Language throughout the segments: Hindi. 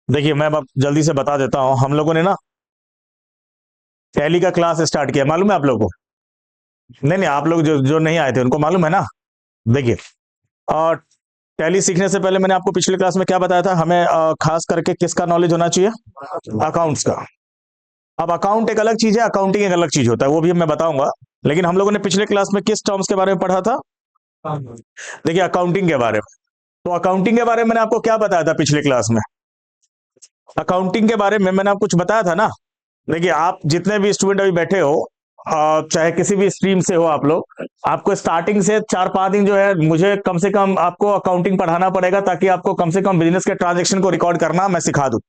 देखिए मैं अब जल्दी से बता देता हूं। हम लोगों ने ना टैली का क्लास स्टार्ट किया, मालूम है आप लोगों को? नहीं नहीं, आप लोग जो जो नहीं आए थे उनको मालूम है ना। देखिए, और टैली सीखने से पहले मैंने आपको पिछले क्लास में क्या बताया था, हमें खास करके किसका नॉलेज होना चाहिए? अकाउंट्स का। अब अकाउंट एक अलग चीज है, अकाउंटिंग एक अलग चीज होता है, वो भी मैं बताऊंगा। लेकिन हम लोगों ने पिछले क्लास में किस टर्म्स के बारे में पढ़ा था? देखिए, अकाउंटिंग के बारे में। तो अकाउंटिंग के बारे में मैंने आपको क्या बताया था पिछले क्लास में? अकाउंटिंग के बारे में मैंने आपको कुछ बताया था ना। देखिए, आप जितने भी स्टूडेंट अभी बैठे हो, चाहे किसी भी स्ट्रीम से हो आप लोग, आपको स्टार्टिंग से 4-5 दिन जो है मुझे कम से कम आपको अकाउंटिंग पढ़ाना पड़ेगा, ताकि आपको कम से कम बिजनेस के ट्रांजेक्शन को रिकॉर्ड करना मैं सिखा दूं।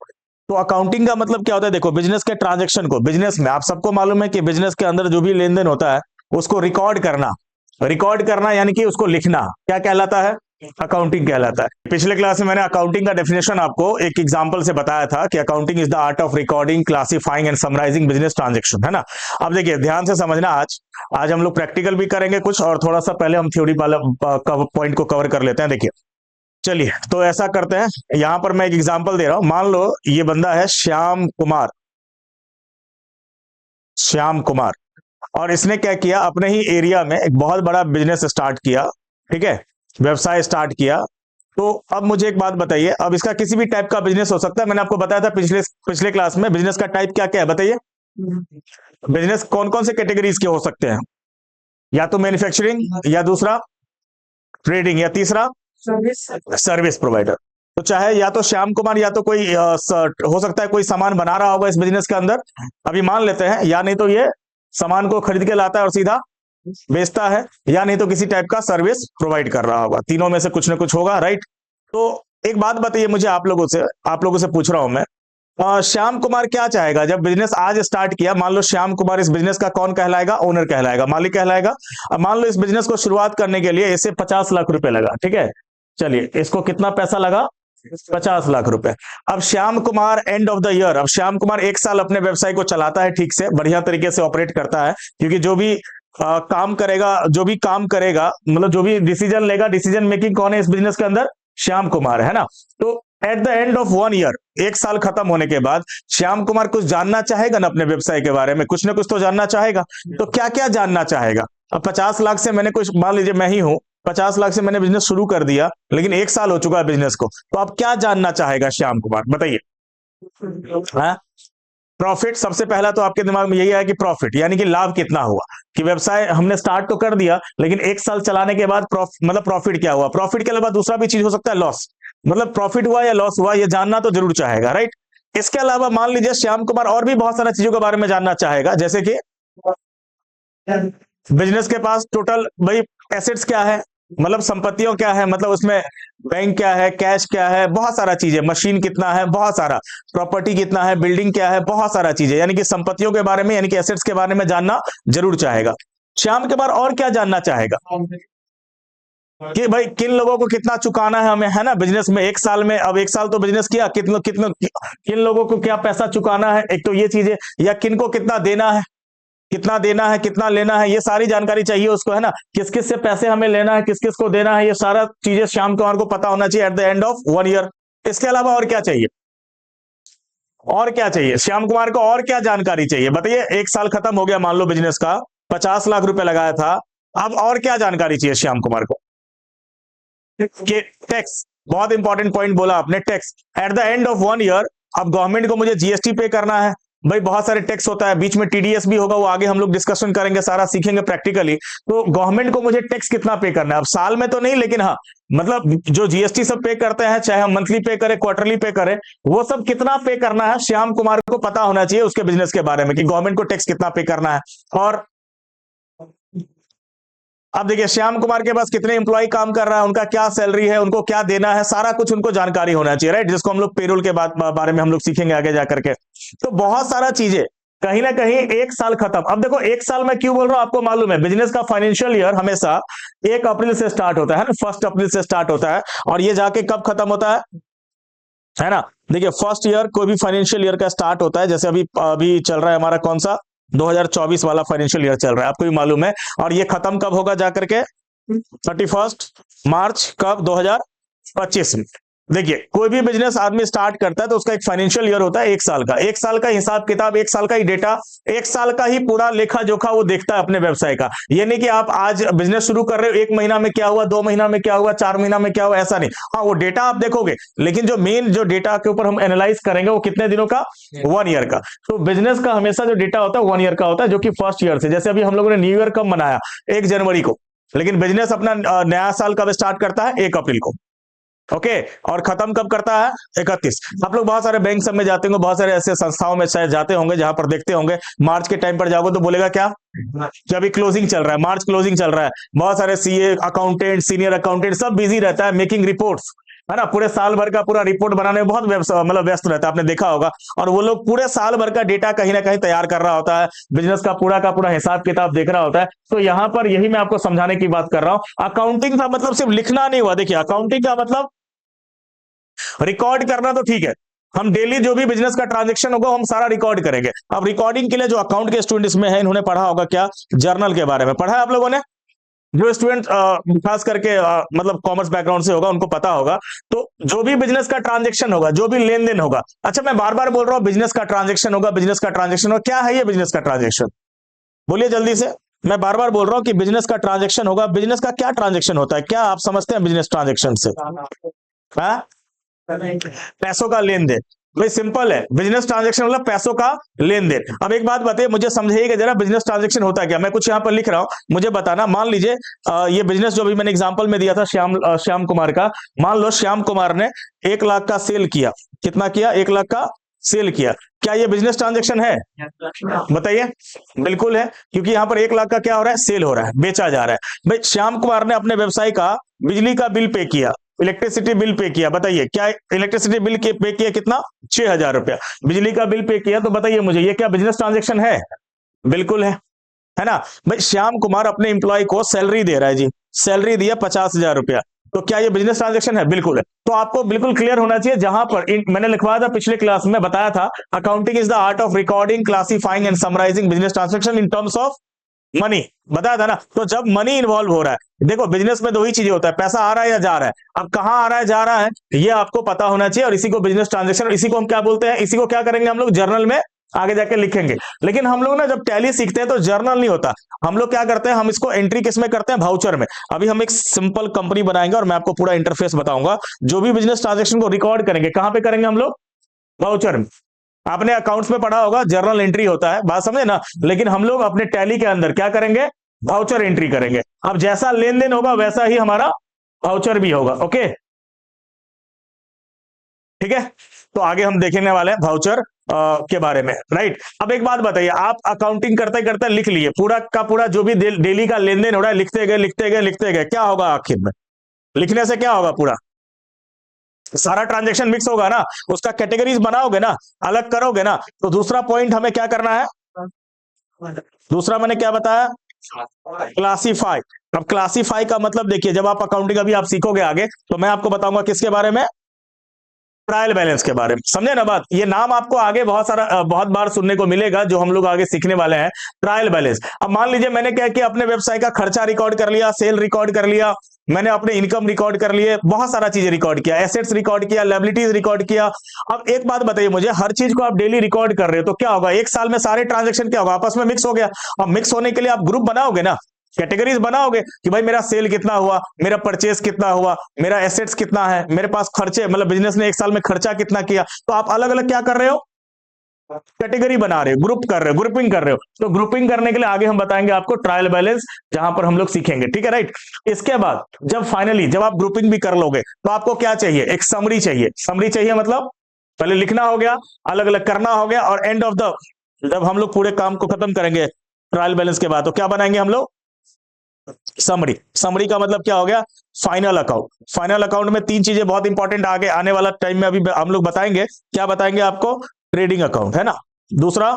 तो अकाउंटिंग का मतलब क्या होता है? देखो, बिजनेस के ट्रांजेक्शन को, बिजनेस में आप सबको मालूम है कि बिजनेस के अंदर जो भी लेन देन होता है उसको रिकॉर्ड करना। रिकॉर्ड करना यानी कि उसको लिखना क्या कहलाता है? अकाउंटिंग कहलाता है। पिछले क्लास में मैंने अकाउंटिंग का डेफिनेशन आपको एक एग्जांपल से बताया था कि accounting is the art of recording, classifying and summarising business transaction, है ना। अब देखिए ध्यान से समझना, आज आज हम लोग प्रैक्टिकल भी करेंगे कुछ, और थोड़ा सा पहले हम थ्योरी वाला पॉइंट को कवर कर लेते हैं। देखिए, चलिए तो ऐसा करते हैं, यहां पर मैं एक एग्जांपल दे रहा हूं। मान लो ये बंदा है श्याम कुमार। श्याम कुमार, और इसने क्या किया, अपने ही एरिया में एक बहुत बड़ा बिजनेस स्टार्ट किया। ठीक है, व्यवसाय स्टार्ट किया। तो अब मुझे एक बात बताइए, अब इसका किसी भी टाइप का बिजनेस हो सकता है। मैंने आपको बताया था पिछले पिछले क्लास में, बिजनेस का टाइप क्या क्या है बताइए। बिजनेस कौन कौन से कैटेगरीज के हो सकते हैं? या तो मैन्युफैक्चरिंग, या दूसरा ट्रेडिंग, या तीसरा सर्विस प्रोवाइडर। तो चाहे या तो श्याम कुमार या तो कोई हो सकता है कोई सामान बना रहा होगा इस बिजनेस के अंदर, अभी मान लेते हैं, या नहीं तो ये सामान को खरीद के लाता है और सीधा बेचता है, या नहीं तो किसी टाइप का सर्विस प्रोवाइड कर रहा होगा। तीनों में से कुछ ना कुछ होगा, राइट। तो एक बात बताइए मुझे, आप लोगों से पूछ रहा हूं मैं, श्याम कुमार क्या चाहेगा जब बिजनेस आज स्टार्ट किया? मान लो श्याम कुमार इस बिजनेस का कौन कहलाएगा? ओनर कहलाएगा, मालिक कहलाएगा। अब मान लो इस बिजनेस को शुरुआत करने के लिए इसे 50 लाख रुपए लगा, ठीक है। चलिए, इसको कितना पैसा लगा? 50 लाख रुपए। अब Shyam Kumar end of the year, अब श्याम कुमार एक साल अपने व्यवसाय को चलाता है, ठीक से बढ़िया तरीके से ऑपरेट करता है, क्योंकि जो भी काम करेगा, मतलब जो भी डिसीजन लेगा, डिसीजन मेकिंग कौन है इस बिजनेस के अंदर? श्याम कुमार, है ना। तो at the end of 1 year, एक साल खत्म होने के बाद, श्याम कुमार कुछ जानना चाहेगा ना अपने व्यवसाय के बारे में, कुछ ना कुछ तो जानना चाहेगा। तो क्या क्या जानना चाहेगा? अब 50 लाख से मैंने कुछ, मान लीजिए मैं ही हूं, 50 लाख से मैंने बिजनेस शुरू कर दिया, लेकिन एक साल हो चुका है बिजनेस को, तो अब क्या जानना चाहेगा श्याम कुमार बताइए। हाँ, प्रॉफिट। सबसे पहला तो आपके दिमाग में यही आया कि प्रॉफिट यानी कि लाभ कितना हुआ, कि व्यवसाय हमने स्टार्ट तो कर दिया, लेकिन एक साल चलाने के बाद मतलब प्रॉफिट क्या हुआ। प्रॉफिट के अलावा दूसरा भी चीज हो सकता है, लॉस, मतलब प्रॉफिट हुआ या लॉस हुआ, ये जानना तो जरूर चाहेगा, राइट। इसके अलावा मान लीजिए श्याम कुमार और भी बहुत सारी चीजों के बारे में जानना चाहेगा, जैसे कि बिजनेस के पास टोटल भाई एसेट्स क्या है, मतलब संपत्तियों क्या है, मतलब उसमें बैंक क्या है, कैश क्या है, बहुत सारा चीजें, मशीन कितना है, बहुत सारा प्रॉपर्टी कितना है, बिल्डिंग क्या है, बहुत सारा चीजें, यानी कि संपत्तियों के बारे में, यानी कि एसेट्स के बारे में जानना जरूर चाहेगा। श्याम के बाद और क्या जानना चाहेगा? कि भाई किन लोगों को कितना चुकाना है हमें, है ना, बिजनेस में एक साल में। अब एक साल तो बिजनेस किया, कितने कितने किन लोगों को क्या पैसा चुकाना है, एक तो ये चीजें, या किन को कितना देना है, कितना देना है, कितना लेना है, ये सारी जानकारी चाहिए उसको, है ना। किस किस से पैसे हमें लेना है, किस किस को देना है, ये सारा चीजें श्याम कुमार को पता होना चाहिए at the end of 1 year. इसके अलावा और क्या चाहिए? और क्या चाहिए श्याम कुमार को, और क्या जानकारी चाहिए बताइए। एक साल खत्म हो गया मान लो बिजनेस का, 50 लाख रुपए लगाया था, अब और क्या जानकारी चाहिए श्याम कुमार को? कि टैक्स, बहुत इंपॉर्टेंट पॉइंट बोला आपने, tax. At the end of 1 year, अब गवर्नमेंट को मुझे जीएसटी पे करना है, भाई बहुत सारे टैक्स होता है, बीच में टीडीएस भी होगा, वो आगे हम लोग डिस्कशन करेंगे, सारा सीखेंगे प्रैक्टिकली। तो गवर्नमेंट को मुझे टैक्स कितना पे करना है, अब साल में तो नहीं, लेकिन हाँ, मतलब जो जीएसटी सब पे करते हैं, चाहे हम मंथली पे करें, क्वार्टरली पे करें, वो सब कितना पे करना है श्याम कुमार को पता होना चाहिए उसके बिजनेस के बारे में, कि गवर्नमेंट को टैक्स कितना पे करना है। और अब देखिए श्याम कुमार के पास कितने एम्प्लॉय काम कर रहा है, उनका क्या सैलरी है, उनको क्या देना है, सारा कुछ उनको जानकारी होना चाहिए, राइट, जिसको हम लोग पेरोल के बारे में हम लोग सीखेंगे आगे जाकर के। तो बहुत सारा चीजें कहीं ना कहीं एक साल खत्म। अब देखो एक साल में क्यों बोल रहा हूं, आपको मालूम है बिजनेस का फाइनेंशियल ईयर हमेशा 1 अप्रैल से स्टार्ट होता है ना, 1 अप्रैल से स्टार्ट होता है, और ये जाके कब खत्म होता है ना। देखिए फर्स्ट ईयर कोई भी फाइनेंशियल ईयर का स्टार्ट होता है, जैसे अभी अभी चल रहा है हमारा कौन सा, 2024 वाला फाइनेंशियल ईयर चल रहा है, आपको भी मालूम है। और ये खत्म कब होगा जाकर के? 31 मार्च कब? 2025 में। देखिए कोई भी बिजनेस आदमी स्टार्ट करता है तो उसका एक फाइनेंशियल ईयर होता है 1 साल का, 1 साल का हिसाब किताब, 1 साल का ही डेटा, 1 साल का ही पूरा लेखा जोखा वो देखता है अपने व्यवसाय का। ये नहीं कि आप आज बिजनेस शुरू कर रहे हो 1 महीना में क्या हुआ, 2 महीना में क्या हुआ, 4 महीना में क्या हुआ, ऐसा नहीं। हाँ वो डेटा आप देखोगे, लेकिन जो मेन जो डेटा के ऊपर हम एनालाइज करेंगे वो कितने दिनों का, 1 ईयर का। तो बिजनेस का हमेशा जो डेटा होता है 1 ईयर का होता है, जो कि फर्स्ट ईयर से, जैसे अभी हम लोगों ने न्यू ईयर कब मनाया, 1 जनवरी को, लेकिन बिजनेस अपना नया साल कब स्टार्ट करता है, 1 अप्रैल को। ओके, और खत्म कब करता है, 31। आप लोग बहुत सारे बैंक सब में जाते होंगे, बहुत सारे ऐसे संस्थाओं में शायद जाते होंगे जहां पर देखते होंगे मार्च के टाइम पर जाओगे तो बोलेगा क्या, कि अभी क्लोजिंग चल रहा है, मार्च क्लोजिंग चल रहा है। बहुत सारे सीए अकाउंटेंट, सीनियर अकाउंटेंट सब बिजी रहता है मेकिंग रिपोर्ट्स, है ना, पूरे साल भर का पूरा रिपोर्ट बनाने में बहुत मतलब व्यस्त रहता है, आपने देखा होगा। और वो लोग पूरे साल भर का डेटा कहीं ना कहीं तैयार कर रहा होता है, बिजनेस का पूरा हिसाब किताब देख रहा होता है। तो यहां पर यही मैं आपको समझाने की बात कर रहा हूं, अकाउंटिंग का मतलब सिर्फ लिखना नहीं हुआ। देखिए अकाउंटिंग का मतलब रिकॉर्ड करना तो ठीक है, हम डेली जो भी बिजनेस का ट्रांजैक्शन होगा हम सारा रिकॉर्ड करेंगे। अब रिकॉर्डिंग के लिए जो अकाउंट के स्टूडेंट इसमें है, इन्होंने पढ़ा होगा क्या, जर्नल के बारे में पढ़ा है आप लोगों ने। जो स्टूडेंट खास करके मतलब कॉमर्स बैकग्राउंड से होगा उनको पता होगा। तो जो भी बिजनेस का ट्रांजैक्शन होगा, जो भी लेन देन होगा, अच्छा मैं बार बार बोल रहा हूं बिजनेस का ट्रांजैक्शन होगा, बिजनेस का ट्रांजैक्शन होगा, क्या है ये बिजनेस का ट्रांजैक्शन, बोलिए जल्दी से। मैं बार बार बोल रहा हूं कि बिजनेस का ट्रांजैक्शन होगा, बिजनेस का क्या ट्रांजैक्शन होता है, क्या आप समझते हैं बिजनेस ट्रांजैक्शन से, हाँ? पैसों का लेन देन, भाई सिंपल है, बिजनेस ट्रांजैक्शन मतलब पैसों का लेन देन। अब एक बात बताइए, मुझे समझाइएगा जरा, बिजनेस ट्रांजैक्शन होता है क्या, मैं कुछ यहां पर लिख रहा हूं, मुझे बताना। मान लीजिए ये बिजनेस जो भी मैंने एग्जांपल में दिया था श्याम कुमार का, मान लो श्याम कुमार ने 1 लाख का सेल किया, कितना किया, 1 लाख का सेल किया, क्या ये बिजनेस ट्रांजैक्शन है, बताइए। बिल्कुल है, क्योंकि यहां पर 1 लाख का क्या हो रहा है, सेल हो रहा है, बेचा जा रहा है। भाई श्याम कुमार ने अपने व्यवसाय का बिजली का बिल पे किया, इलेक्ट्रिसिटी बिल पे किया, बताइए क्या इलेक्ट्रिसिटी बिल के पे किया, कितना, 6,000 रुपया बिजली का बिल पे किया। तो बताइए मुझे ये क्या बिजनेस ट्रांजैक्शन है, बिल्कुल है ना। भाई श्याम कुमार अपने एम्प्लॉय को सैलरी दे रहा है जी, सैलरी दिया 50,000 रुपया, तो क्या ये बिजनेस ट्रांजैक्शन है, बिल्कुल है। तो आपको बिल्कुल क्लियर होना चाहिए, जहां पर मैंने लिखवाया था पिछले क्लास में, बताया था accounting is the art of recording, classifying and summarising business transaction in terms of money, बताया था ना। तो जब मनी इन्वॉल्व हो रहा है, देखो बिजनेस में दो ही चीजें होता है, पैसा आ रहा है या जा रहा है। अब कहां आ रहा है जा रहा है ये आपको पता होना चाहिए, और इसी को बिजनेस ट्रांजैक्शन, इसी को हम क्या बोलते हैं, इसी को क्या करेंगे हम लोग जर्नल में आगे जाके लिखेंगे। लेकिन हम लोग ना जब टैली सीखते हैं तो जर्नल नहीं होता, हम लोग क्या करते हैं, हम इसको एंट्री किस में करते हैं, भाउचर में। अभी हम एक सिंपल कंपनी बनाएंगे और मैं आपको पूरा इंटरफेस बताऊंगा, जो भी बिजनेस ट्रांजेक्शन को रिकॉर्ड करेंगे कहां पे करेंगे हम लोग, भाउचर में। आपने अकाउंट्स में पढ़ा होगा जर्नल एंट्री होता है, बात समझे ना, लेकिन हम लोग अपने टैली के अंदर क्या करेंगे, भाउचर एंट्री करेंगे। अब जैसा लेन देन होगा वैसा ही हमारा भाउचर भी होगा, ओके ठीक है। तो आगे हम देखने वाले हैं भाउचर के बारे में, राइट। अब एक बात बताइए, आप अकाउंटिंग करते करते लिख लिए पूरा का पूरा जो भी डेली का लेन देन हो रहा है, लिखते गए लिखते गए लिखते गए, क्या होगा आखिर में, लिखने से क्या होगा, पूरा सारा ट्रांजेक्शन मिक्स होगा ना, उसका कैटेगरीज बनाओगे ना, अलग करोगे ना। तो दूसरा पॉइंट हमें क्या करना है, दूसरा मैंने क्या बताया, क्लासीफाई। अब क्लासीफाई का मतलब देखिए, जब आप अकाउंटिंग अभी आप सीखोगे आगे, तो मैं आपको बताऊंगा किसके बारे में, ट्रायल बैलेंस के बारे में, समझे ना बात। ये नाम आपको आगे बहुत बार सुनने को मिलेगा, जो हम लोग आगे सीखने वाले हैं, ट्रायल बैलेंस। अब मान लीजिए मैंने क्या किया, अपने व्यवसाय का खर्चा रिकॉर्ड कर लिया, सेल रिकॉर्ड कर लिया, मैंने अपने इनकम रिकॉर्ड कर लिए, बहुत सारा चीजें रिकॉर्ड किया, एसेट्स रिकॉर्ड किया, लायबिलिटीज रिकॉर्ड किया। अब एक बात बताइए मुझे, हर चीज को आप डेली रिकॉर्ड कर रहे हो तो क्या होगा, 1 साल में सारे ट्रांजेक्शन क्या होगा, आपस में मिक्स हो गया। अब मिक्स होने के लिए आप ग्रुप बनाओगे ना, कैटेगरीज बनाओगे कि भाई मेरा सेल कितना हुआ, मेरा परचेस कितना हुआ, मेरा एसेट्स कितना है, मेरे पास खर्चे, मतलब बिजनेस ने 1 साल में खर्चा कितना किया। तो आप अलग अलग क्या कर रहे हो, कैटेगरी बना रहे हो, ग्रुप कर रहे हो, ग्रुपिंग कर रहे हो। तो ग्रुपिंग करने के लिए आगे हम बताएंगे आपको ट्रायल बैलेंस, जहां पर हम लोग सीखेंगे, ठीक है, राइट। इसके बाद जब फाइनली जब आप ग्रुपिंग भी कर लोगे तो आपको क्या चाहिए, एक समरी चाहिए। समरी चाहिए मतलब पहले लिखना हो गया, अलग अलग करना हो गया, और एंड ऑफ द जब हम लोग पूरे काम को खत्म करेंगे ट्रायल बैलेंस के बाद, तो क्या बनाएंगे हम लोग, समरी। समरी का मतलब क्या हो गया, फाइनल अकाउंट। फाइनल अकाउंट में 3 चीजें बहुत इंपॉर्टेंट आगे आने वाला टाइम में अभी हम लोग बताएंगे, क्या बताएंगे आपको, ट्रेडिंग अकाउंट है ना, दूसरा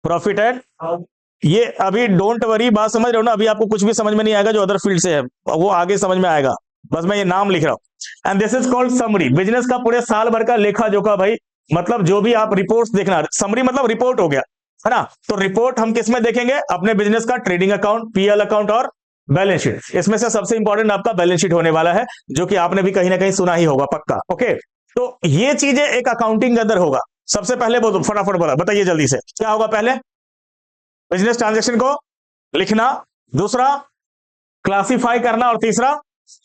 प्रॉफिट एंड, ये अभी डोंट वरी, बात समझ रहे हो ना, अभी आपको कुछ भी समझ में नहीं आएगा जो अदर फील्ड से है, वो आगे समझ में आएगा, बस मैं ये नाम लिख रहा हूं। And this is called summary, business का पूरे साल भर का लेखा जोखा भाई, मतलब जो भी आप रिपोर्ट्स देखना, समरी मतलब रिपोर्ट हो गया, है ना। तो रिपोर्ट हम किस में देखेंगे, अपने बिजनेस का ट्रेडिंग अकाउंट, पीएल अकाउंट और बैलेंस शीट। इसमें से सबसे इंपॉर्टेंट आपका बैलेंस शीट होने वाला है, जो कि आपने भी कहीं ना कहीं सुना ही होगा पक्का। ओके, तो ये चीजें एक अकाउंटिंग के अंदर होगा। सबसे पहले बोलो, फटाफट बोला बताइए जल्दी से, क्या होगा? पहले बिजनेस ट्रांजेक्शन को लिखना, दूसरा क्लासिफाई करना, और तीसरा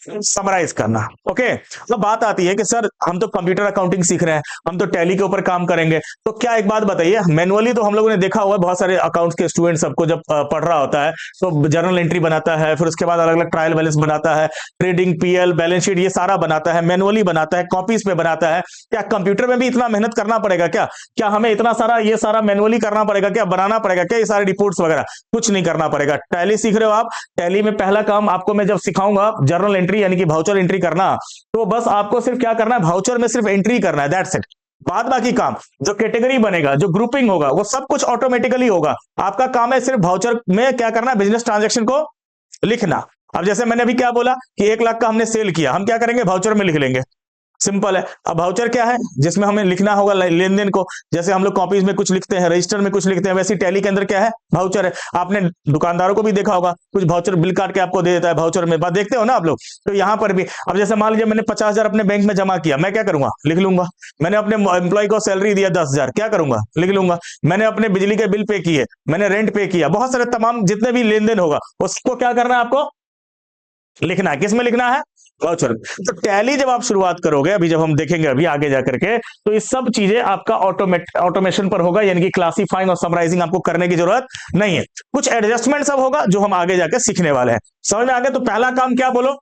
समराइज करना। ओके, तो बात आती है कि सर हम तो कंप्यूटर अकाउंटिंग सीख रहे हैं, हम तो टैली के ऊपर काम करेंगे, तो क्या एक बात बताइए, मैनुअली तो हम लोगों ने देखा हुआ है, बहुत सारे अकाउंट्स के स्टूडेंट सबको जब पढ़ रहा होता है तो जर्नल एंट्री बनाता है, फिर उसके बाद अलग अलग ट्रायल बैलेंस बनाता है, ट्रेडिंग, पीएल, बैलेंस शीट, ये सारा बनाता है, मैनुअली बनाता है, कॉपीज पे बनाता है। क्या कंप्यूटर में भी इतना मेहनत करना पड़ेगा? क्या क्या हमें इतना सारा ये सारा मैनुअली करना पड़ेगा? क्या बनाना पड़ेगा? क्या ये सारे रिपोर्ट्स वगैरह? कुछ नहीं करना पड़ेगा। टैली सीख रहे हो आप, टैली में पहला काम आपको मैं जब सिखाऊंगा जर्नल एंट्री यानी कि भाउचर एंट्री करना, तो बस आपको सिर्फ क्या करना है, भाउचर में सिर्फ एंट्री करना है, दैट्स इट। बाद बाकी काम जो कैटेगरी बनेगा, जो ग्रुपिंग होगा, वो सब कुछ ऑटोमेटिकली होगा। आपका काम है सिर्फ भाउचर में क्या करना है, बिजनेस ट्रांजैक्शन को लिखना। अब जैसे मैंने अभी क्या बोला कि 1 लाख का हमने सेल किया, हम क्या करेंगे, भाउचर में लिख लेंगे, सिंपल है। अब भाउचर क्या है, जिसमें हमें लिखना होगा लेन देन को, जैसे हम लोग कॉपीज में कुछ लिखते हैं, रजिस्टर में कुछ लिखते हैं, वैसे टैली के अंदर क्या है, भाउचर है। आपने दुकानदारों को भी देखा होगा, कुछ भाउचर बिल काट के आपको दे देता है भाउचर में, बात देखते हो ना आप लोग। तो यहाँ पर भी अब जैसे मान लीजिए मैंने 50,000 अपने बैंक में जमा किया, मैं क्या करूंगा, लिख लूंगा। मैंने अपने एम्प्लॉय को सैलरी दिया 10,000, क्या करूंगा, लिख लूंगा। मैंने अपने बिजली के बिल पे किए, मैंने रेंट पे किया, बहुत सारे तमाम जितने भी लेन देन होगा उसको क्या करना है, आपको लिखना है। किस में लिखना है, वाउचर। तो टैली जब आप शुरुआत करोगे, अभी जब हम देखेंगे अभी आगे जाकर के, तो ये सब चीजें आपका ऑटोमेशन पर होगा, यानी कि क्लासिफाइंग और समराइजिंग आपको करने की जरूरत नहीं है। कुछ एडजस्टमेंट सब होगा जो हम आगे जाकर सीखने वाले हैं। समझ में आ गया? तो पहला काम क्या बोलो,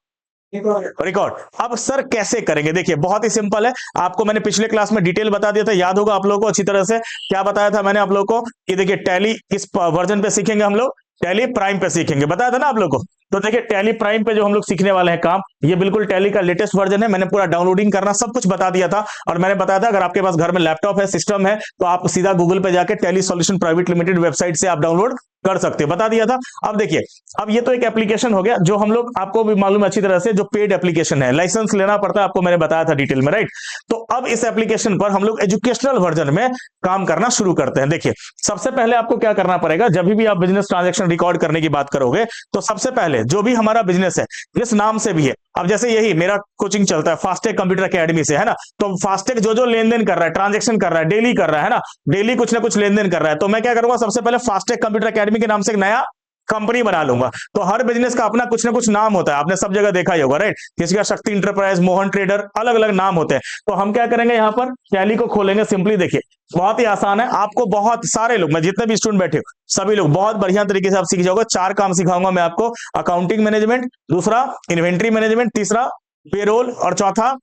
रिकॉर्ड। अब सर कैसे करेंगे, देखिए बहुत ही सिंपल है। आपको मैंने पिछले क्लास में डिटेल बता दिया था, याद होगा आप लोगों को अच्छी तरह से। क्या बताया था मैंने आप लोगों को कि देखिए टैली किस वर्जन पे सीखेंगे हम लोग, टैली प्राइम पे सीखेंगे, बताया था ना आप लोगों को। तो देखिए टैली प्राइम पे जो हम लोग सीखने वाले हैं काम, ये बिल्कुल टैली का लेटेस्ट वर्जन है। मैंने पूरा डाउनलोडिंग करना सब कुछ बता दिया था, और मैंने बताया था अगर आपके पास घर में लैपटॉप है, सिस्टम है, तो आप सीधा गूगल पे जाके tally solution private limited website से आप डाउनलोड कर सकते हो, बता दिया था। अब देखिए, अब ये तो एक एप्लीकेशन हो गया जो हम लोग, आपको भी मालूम है अच्छी तरह से, जो पेड एप्लीकेशन है, लाइसेंस लेना पड़ता है, आपको मैंने बताया था डिटेल में, राइट। तो अब इस एप्लीकेशन पर हम लोग एजुकेशनल वर्जन में काम करना शुरू करते हैं। देखिए सबसे पहले आपको क्या करना पड़ेगा, जब भी आप बिजनेस ट्रांजैक्शन रिकॉर्ड करने की बात करोगे, तो सबसे पहले जो भी हमारा बिजनेस है, जिस नाम से भी है, अब जैसे यही मेरा कोचिंग चलता है फास्टेक कंप्यूटर एकेडमी से, है ना, तो फास्टेक जो जो लेन देन कर रहा है, ट्रांजैक्शन कर रहा है, डेली कर रहा है ना, डेली कुछ ना कुछ लेन देन कर रहा है, तो मैं क्या करूंगा, सबसे पहले फास्टेक कंप्यूटर एकेडमी के नाम से एक नया कंपनी बना लूंगा। तो हर बिजनेस का अपना कुछ ना कुछ नाम होता है, आपने सब जगह देखा ही होगा, राइट। किसी का शक्ति इंटरप्राइज, मोहन ट्रेडर, अलग अलग नाम होते हैं। तो हम क्या करेंगे, यहाँ पर टैली को खोलेंगे। सिंपली देखिए बहुत ही आसान है, आपको बहुत सारे लोग, मैं जितने भी स्टूडेंट बैठे हो सभी लोग बहुत बढ़िया तरीके से आप सीख जाओगे। 4 काम सिखाऊंगा मैं आपको, अकाउंटिंग मैनेजमेंट, दूसरा इन्वेंट्री मैनेजमेंट, तीसरा पेरोल, और चौथा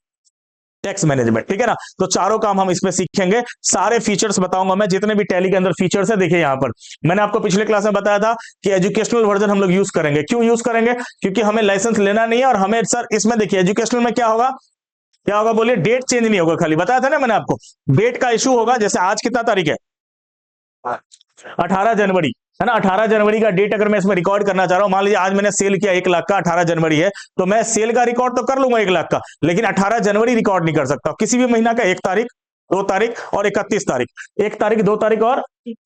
टैक्स मैनेजमेंट, ठीक है ना। तो चारों काम हम इसमें सीखेंगे, सारे फीचर्स बताऊंगा मैं, जितने भी टैली के अंदर फीचर्स है। देखिए यहाँ पर मैंने आपको पिछले क्लास में बताया था कि एजुकेशनल वर्जन हम लोग यूज करेंगे। क्यों यूज करेंगे, क्योंकि हमें लाइसेंस लेना नहीं है, और हमें सर इसमें देखिए एजुकेशनल में क्या होगा, क्या होगा बोलिए, डेट चेंज नहीं होगा, खाली बताया था ना मैंने आपको, डेट का इशू होगा। जैसे आज कितना तारीख है, 18 जनवरी, है ना। 18 जनवरी का डेट अगर मैं इसमें रिकॉर्ड करना चाह रहा हूं, मान लीजिए आज मैंने सेल किया 1 लाख का, 18 जनवरी है, तो मैं सेल का रिकॉर्ड तो कर लूंगा 1 लाख का, लेकिन 18 जनवरी रिकॉर्ड नहीं कर सकता। किसी भी महीना का 1 तारीख, 2 तारीख और 31 तारीख, 1 तारीख, 2 तारीख और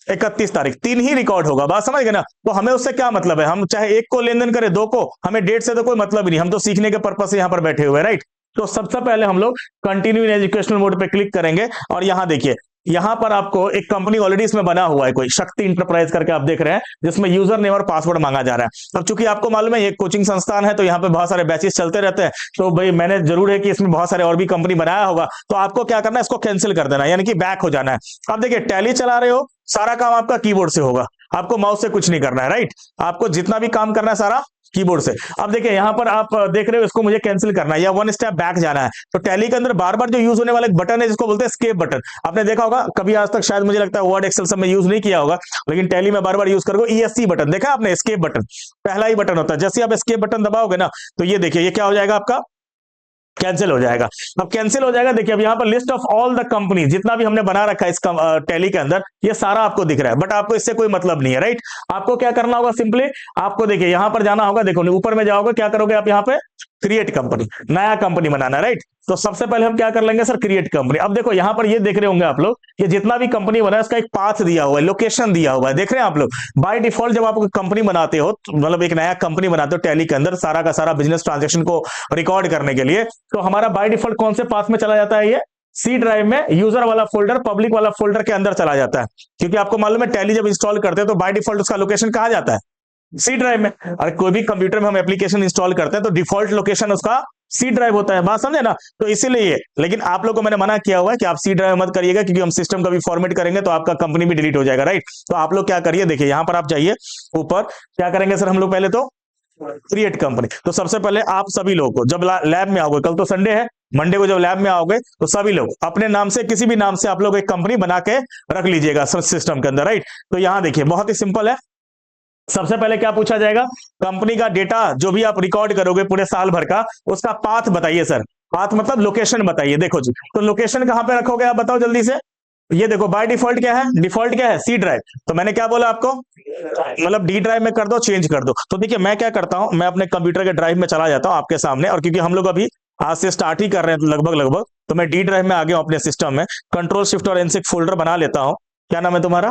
31 तारीख, 3 ही रिकॉर्ड होगा, बात समझ गए ना। तो हमें उससे क्या मतलब है, हम चाहे 1 को लेन देन करें, 2 को, हमें डेट से तो कोई मतलब ही नहीं, हम तो सीखने के पर्पज से यहाँ पर बैठे हुए, राइट। तो सबसे पहले हम लोग कंटिन्यू इन एजुकेशनल मोड पे क्लिक करेंगे, और यहाँ देखिए, यहां पर आपको एक कंपनी ऑलरेडी इसमें बना हुआ है, कोई शक्ति इंटरप्राइज करके आप देख रहे हैं, जिसमें यूजर नेम और पासवर्ड मांगा जा रहा है। अब चूंकि आपको मालूम है ये कोचिंग संस्थान है, तो यहाँ पे बहुत सारे बैचेस चलते रहते हैं, तो भाई मैंने जरूर है कि इसमें बहुत सारे और भी कंपनी बनाया होगा, तो आपको क्या करना है, इसको कैंसिल कर देना, यानी कि बैक हो जाना है। अब देखिए टैली चला रहे हो, सारा काम आपका कीबोर्ड से होगा, आपको माउस से कुछ नहीं करना है, राइट। आपको जितना भी काम करना है सारा कीबोर्ड से। अब देखिए यहाँ पर आप देख रहे हो, इसको मुझे कैंसिल करना है या 1 स्टेप बैक जाना है। तो टैली के अंदर बार बार जो यूज होने वाला एक बटन है, जिसको बोलते हैं एस्केप बटन, आपने देखा होगा कभी आज तक, शायद मुझे लगता है वर्ड एक्सेल सब में यूज नहीं किया होगा, लेकिन टैली में बार बार यूज करोगे ESC बटन, देखा आपने, एस्केप बटन पहला ही बटन होता है। जैसे आप एस्केप बटन दबाओगे ना, तो ये देखिए ये क्या हो जाएगा, आपका कैंसिल हो जाएगा। अब कैंसिल हो जाएगा, देखिए अब यहाँ पर list of all the company, जितना भी हमने बना रखा है इस टैली के अंदर, ये सारा आपको दिख रहा है, बट आपको इससे कोई मतलब नहीं है, राइट। आपको क्या करना होगा, सिंपली आपको देखिए यहाँ पर जाना होगा, देखो ऊपर में जाओगे, क्या करोगे आप, यहाँ पे क्रिएट कंपनी, नया कंपनी बनाना, राइट। तो सबसे पहले हम क्या कर लेंगे सर, क्रिएट कंपनी। अब देखो यहां पर ये देख रहे होंगे आप लोग, ये जितना भी कंपनी बना है उसका एक पाथ दिया हुआ है, लोकेशन दिया हुआ है, देख रहे हैं आप लोग। बाय डिफॉल्ट जब आप कंपनी बनाते हो, मतलब एक नया कंपनी बनाते हो टैली के अंदर, सारा का सारा बिजनेस ट्रांजेक्शन को रिकॉर्ड करने के लिए, तो हमारा बाय डिफॉल्ट कौन से पाथ में चला जाता है, ये सी ड्राइव में, यूजर वाला फोल्डर, पब्लिक वाला फोल्डर के अंदर चला जाता है। क्योंकि आपको मालूम है टैली जब इंस्टॉल करते हैं तो बाय डिफॉल्ट उसका लोकेशन कहां जाता है, सी ड्राइव में। अगर कोई भी कंप्यूटर में हम एप्लीकेशन इंस्टॉल करते हैं तो डिफॉल्ट लोकेशन उसका सी ड्राइव होता है, बात समझे ना। तो इसीलिए, लेकिन आप लोग को मैंने मना किया हुआ है कि आप सी ड्राइव मत करिएगा, क्योंकि हम सिस्टम का भी फॉर्मेट करेंगे तो आपका कंपनी भी डिलीट हो जाएगा, राइट। तो आप लोग क्या करिए, देखिए यहां पर आप जाइए ऊपर, क्या करेंगे सर हम लोग, पहले तो क्रिएट कंपनी। तो सबसे पहले आप सभी लोगों को जब लैब में आओगे, कल तो संडे है, मंडे को जब लैब में आओगे तो सभी लोग अपने नाम से, किसी भी नाम से आप लोग एक कंपनी बना के रख लीजिएगा सिस्टम के अंदर, राइट। तो यहां देखिए बहुत ही सिंपल है। सबसे पहले क्या पूछा जाएगा, कंपनी का डेटा जो भी आप रिकॉर्ड करोगे पूरे साल भर का, उसका पाथ बताइए सर। पाथ मतलब लोकेशन बताइए। देखो जी, तो लोकेशन कहां पे रखोगे आप बताओ जल्दी से। ये देखो बाय डिफॉल्ट क्या है, डिफॉल्ट क्या है, सी ड्राइव। तो मैंने क्या बोला आपको, मतलब डी ड्राइव में कर दो, चेंज कर दो। तो देखिए मैं क्या करता हूं, मैं अपने कंप्यूटर के ड्राइव में चला जाता हूं आपके सामने, और क्योंकि हम लोग अभी आज से स्टार्ट ही कर रहे हैं लगभग लगभग, तो मैं डी ड्राइव में आ गया हूं अपने सिस्टम में। कंट्रोल शिफ्ट और एन से फोल्डर बना लेता हूं। क्या नाम है तुम्हारा,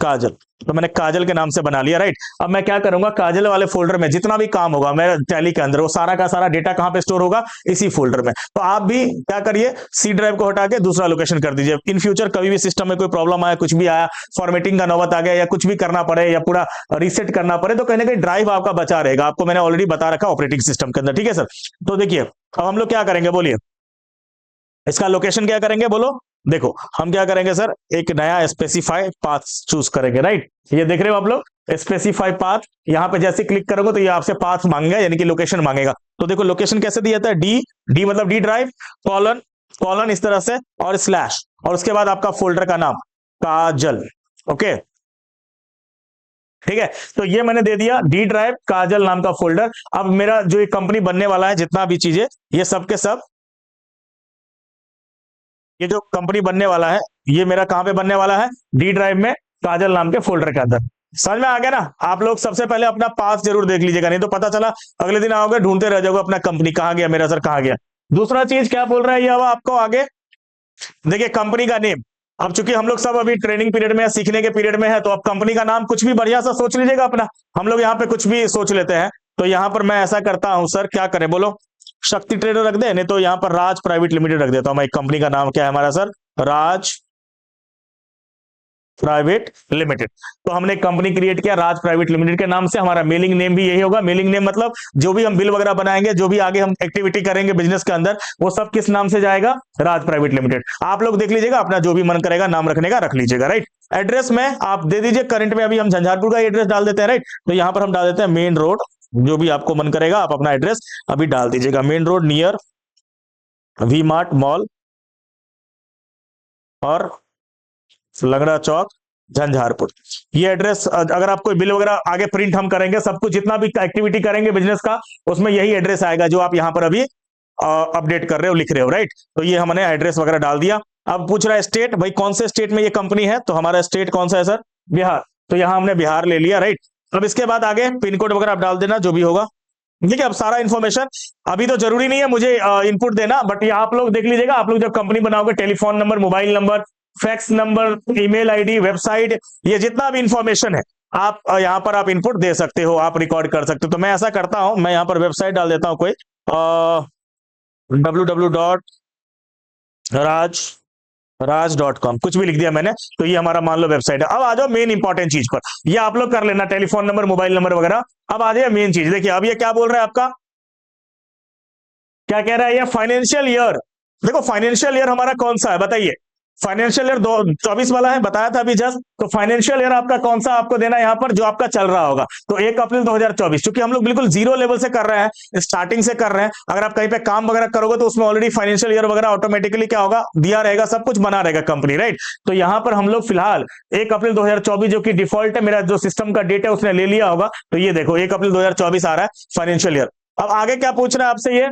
काजल। तो मैंने काजल के नाम से बना लिया, राइट। अब मैं क्या करूंगा, काजल वाले फोल्डर में जितना भी काम होगा मेरे टैली के अंदर, वो सारा का सारा डेटा कहां पे स्टोर होगा, इसी फोल्डर में। तो आप भी क्या करिए, सी ड्राइव को हटा के दूसरा लोकेशन कर दीजिए। इन फ्यूचर कभी भी सिस्टम में कोई प्रॉब्लम आया, कुछ भी आया, फॉर्मेटिंग का नौबत आ गया, या कुछ भी करना पड़े, या पूरा रीसेट करना पड़े, तो कहीं ना कहीं ड्राइव आपका बचा रहेगा। आपको मैंने ऑलरेडी बता रखा ऑपरेटिंग सिस्टम के अंदर, ठीक है सर। तो देखिए अब हम लोग क्या करेंगे, बोलिए इसका लोकेशन क्या करेंगे, बोलो। देखो हम क्या करेंगे सर, एक नया स्पेसिफाई पाथ चूज करेंगे, राइट। ये देख रहे हो आप लोग, स्पेसिफाई पाथ। यहां पे जैसे क्लिक करोगे तो ये आपसे पाथ मांगेगा, यानी कि लोकेशन मांगेगा। तो देखो लोकेशन कैसे दिया था, डी, डी मतलब डी ड्राइव, कॉलन, कॉलन इस तरह से, और स्लैश, और उसके बाद आपका फोल्डर का नाम काजल, ओके ठीक है। तो ये मैंने दे दिया डी ड्राइव काजल नाम का फोल्डर। अब मेरा जो ये कंपनी बनने वाला है, जितना भी चीजें, ये सब के सब, ये जो कंपनी बनने वाला है, ये मेरा कहां पे बनने वाला है, डी ड्राइव में काजल नाम के फोल्डर के अंदर। समझ में आ गया ना। आप लोग सबसे पहले अपना पास जरूर देख लीजिएगा, नहीं तो पता चला अगले दिन आओगे ढूंढते रह जाओगे अपना कंपनी कहां गया मेरा सर, कहां गया। दूसरा चीज क्या बोल रहा है ये, अब आपको आगे देखिए कंपनी का नेम। अब चूंकि हम लोग सब अभी ट्रेनिंग पीरियड में, सीखने के पीरियड में है, तो अब कंपनी का नाम कुछ भी बढ़िया सा सोच लीजिएगा अपना। हम लोग यहाँ पे कुछ भी सोच लेते हैं। तो यहां पर मैं ऐसा करता हूं सर, क्या करें बोलो, शक्ति ट्रेडर रख दे, नहीं तो यहां पर राज प्राइवेट लिमिटेड रख देता हूं मैं। कंपनी का नाम क्या है हमारा सर, राज प्राइवेट लिमिटेड। तो हमने कंपनी क्रिएट किया राज प्राइवेट लिमिटेड के नाम से। हमारा मेलिंग नेम भी यही होगा। मेलिंग नेम मतलब जो भी हम बिल वगैरह बनाएंगे, जो भी आगे हम एक्टिविटी करेंगे बिजनेस के अंदर, वो सब किस नाम से जाएगा, राज प्राइवेट लिमिटेड। आप लोग देख लीजिएगा, अपना जो भी मन करेगा नाम रखने का रख लीजिएगा, राइट। एड्रेस में आप दे दीजिए, करंट में अभी हम झंझारपुर का एड्रेस डाल देते हैं, राइट। तो यहां पर हम डाल देते हैं मेन रोड, जो भी आपको मन करेगा आप अपना एड्रेस अभी डाल दीजिएगा। Main road near V mart mall और लंगड़ा चौक, झंझारपुर। ये एड्रेस, अगर आप कोई बिल वगैरह आगे प्रिंट हम करेंगे, सब कुछ जितना भी एक्टिविटी करेंगे बिजनेस का, उसमें यही एड्रेस आएगा जो आप यहां पर अभी अपडेट कर रहे हो, लिख रहे हो, राइट। तो ये हमने एड्रेस वगैरह डाल दिया। अब पूछ रहा है स्टेट, भाई कौन से स्टेट में ये कंपनी है, तो हमारा स्टेट कौन सा है सर, बिहार। तो यहां हमने बिहार ले लिया, राइट। अब इसके बाद आगे पिन कोड वगैरह आप डाल देना, जो भी होगा, ठीक है। अब सारा इन्फॉर्मेशन अभी तो जरूरी नहीं है मुझे इनपुट देना, बट ये आप लोग देख लीजिएगा। आप लोग जब कंपनी बनाओगे, telephone number, mobile number, fax number, email ID, website, ये जितना भी इंफॉर्मेशन है आप यहाँ पर आप इनपुट दे सकते हो, आप रिकॉर्ड कर सकते हो। तो मैं ऐसा करता हूं, मैं यहाँ पर वेबसाइट डाल देता हूं कोई, www.raj.com, कुछ भी लिख दिया मैंने, तो ये हमारा मान लो वेबसाइट है। अब आ जाओ मेन इंपॉर्टेंट चीज पर, ये आप लोग कर लेना, टेलीफोन नंबर, मोबाइल नंबर वगैरह। अब आ जाए मेन चीज, देखिए अब ये क्या बोल रहा है आपका, क्या कह रहा है ये, फाइनेंशियल ईयर। देखो फाइनेंशियल ईयर हमारा कौन सा है बताइए, फाइनेंशियल ईयर 2024 वाला है, बताया था अभी जस्ट। तो फाइनेंशियल ईयर आपका कौन सा आपको देना है यहाँ पर, जो आपका चल रहा होगा। तो 1 अप्रैल 2024, क्योंकि हम लोग बिल्कुल जीरो लेवल से कर रहे हैं, स्टार्टिंग से कर रहे हैं। अगर आप कहीं पे काम वगैरह करोगे तो उसमें ऑलरेडी फाइनेंशियल ईयर वगैरह ऑटोमेटिकली क्या होगा, दिया रहेगा, सब कुछ बना रहेगा कंपनी, राइट। तो यहाँ पर हम लोग फिलहाल 1 अप्रैल 2024 जो कि डिफॉल्ट है, मेरा जो सिस्टम का डेट है उसने ले लिया होगा, तो ये देखो 1 अप्रैल 2024 आ रहा है फाइनेंशियल ईयर। अब आगे क्या पूछ रहा है आपसे, ये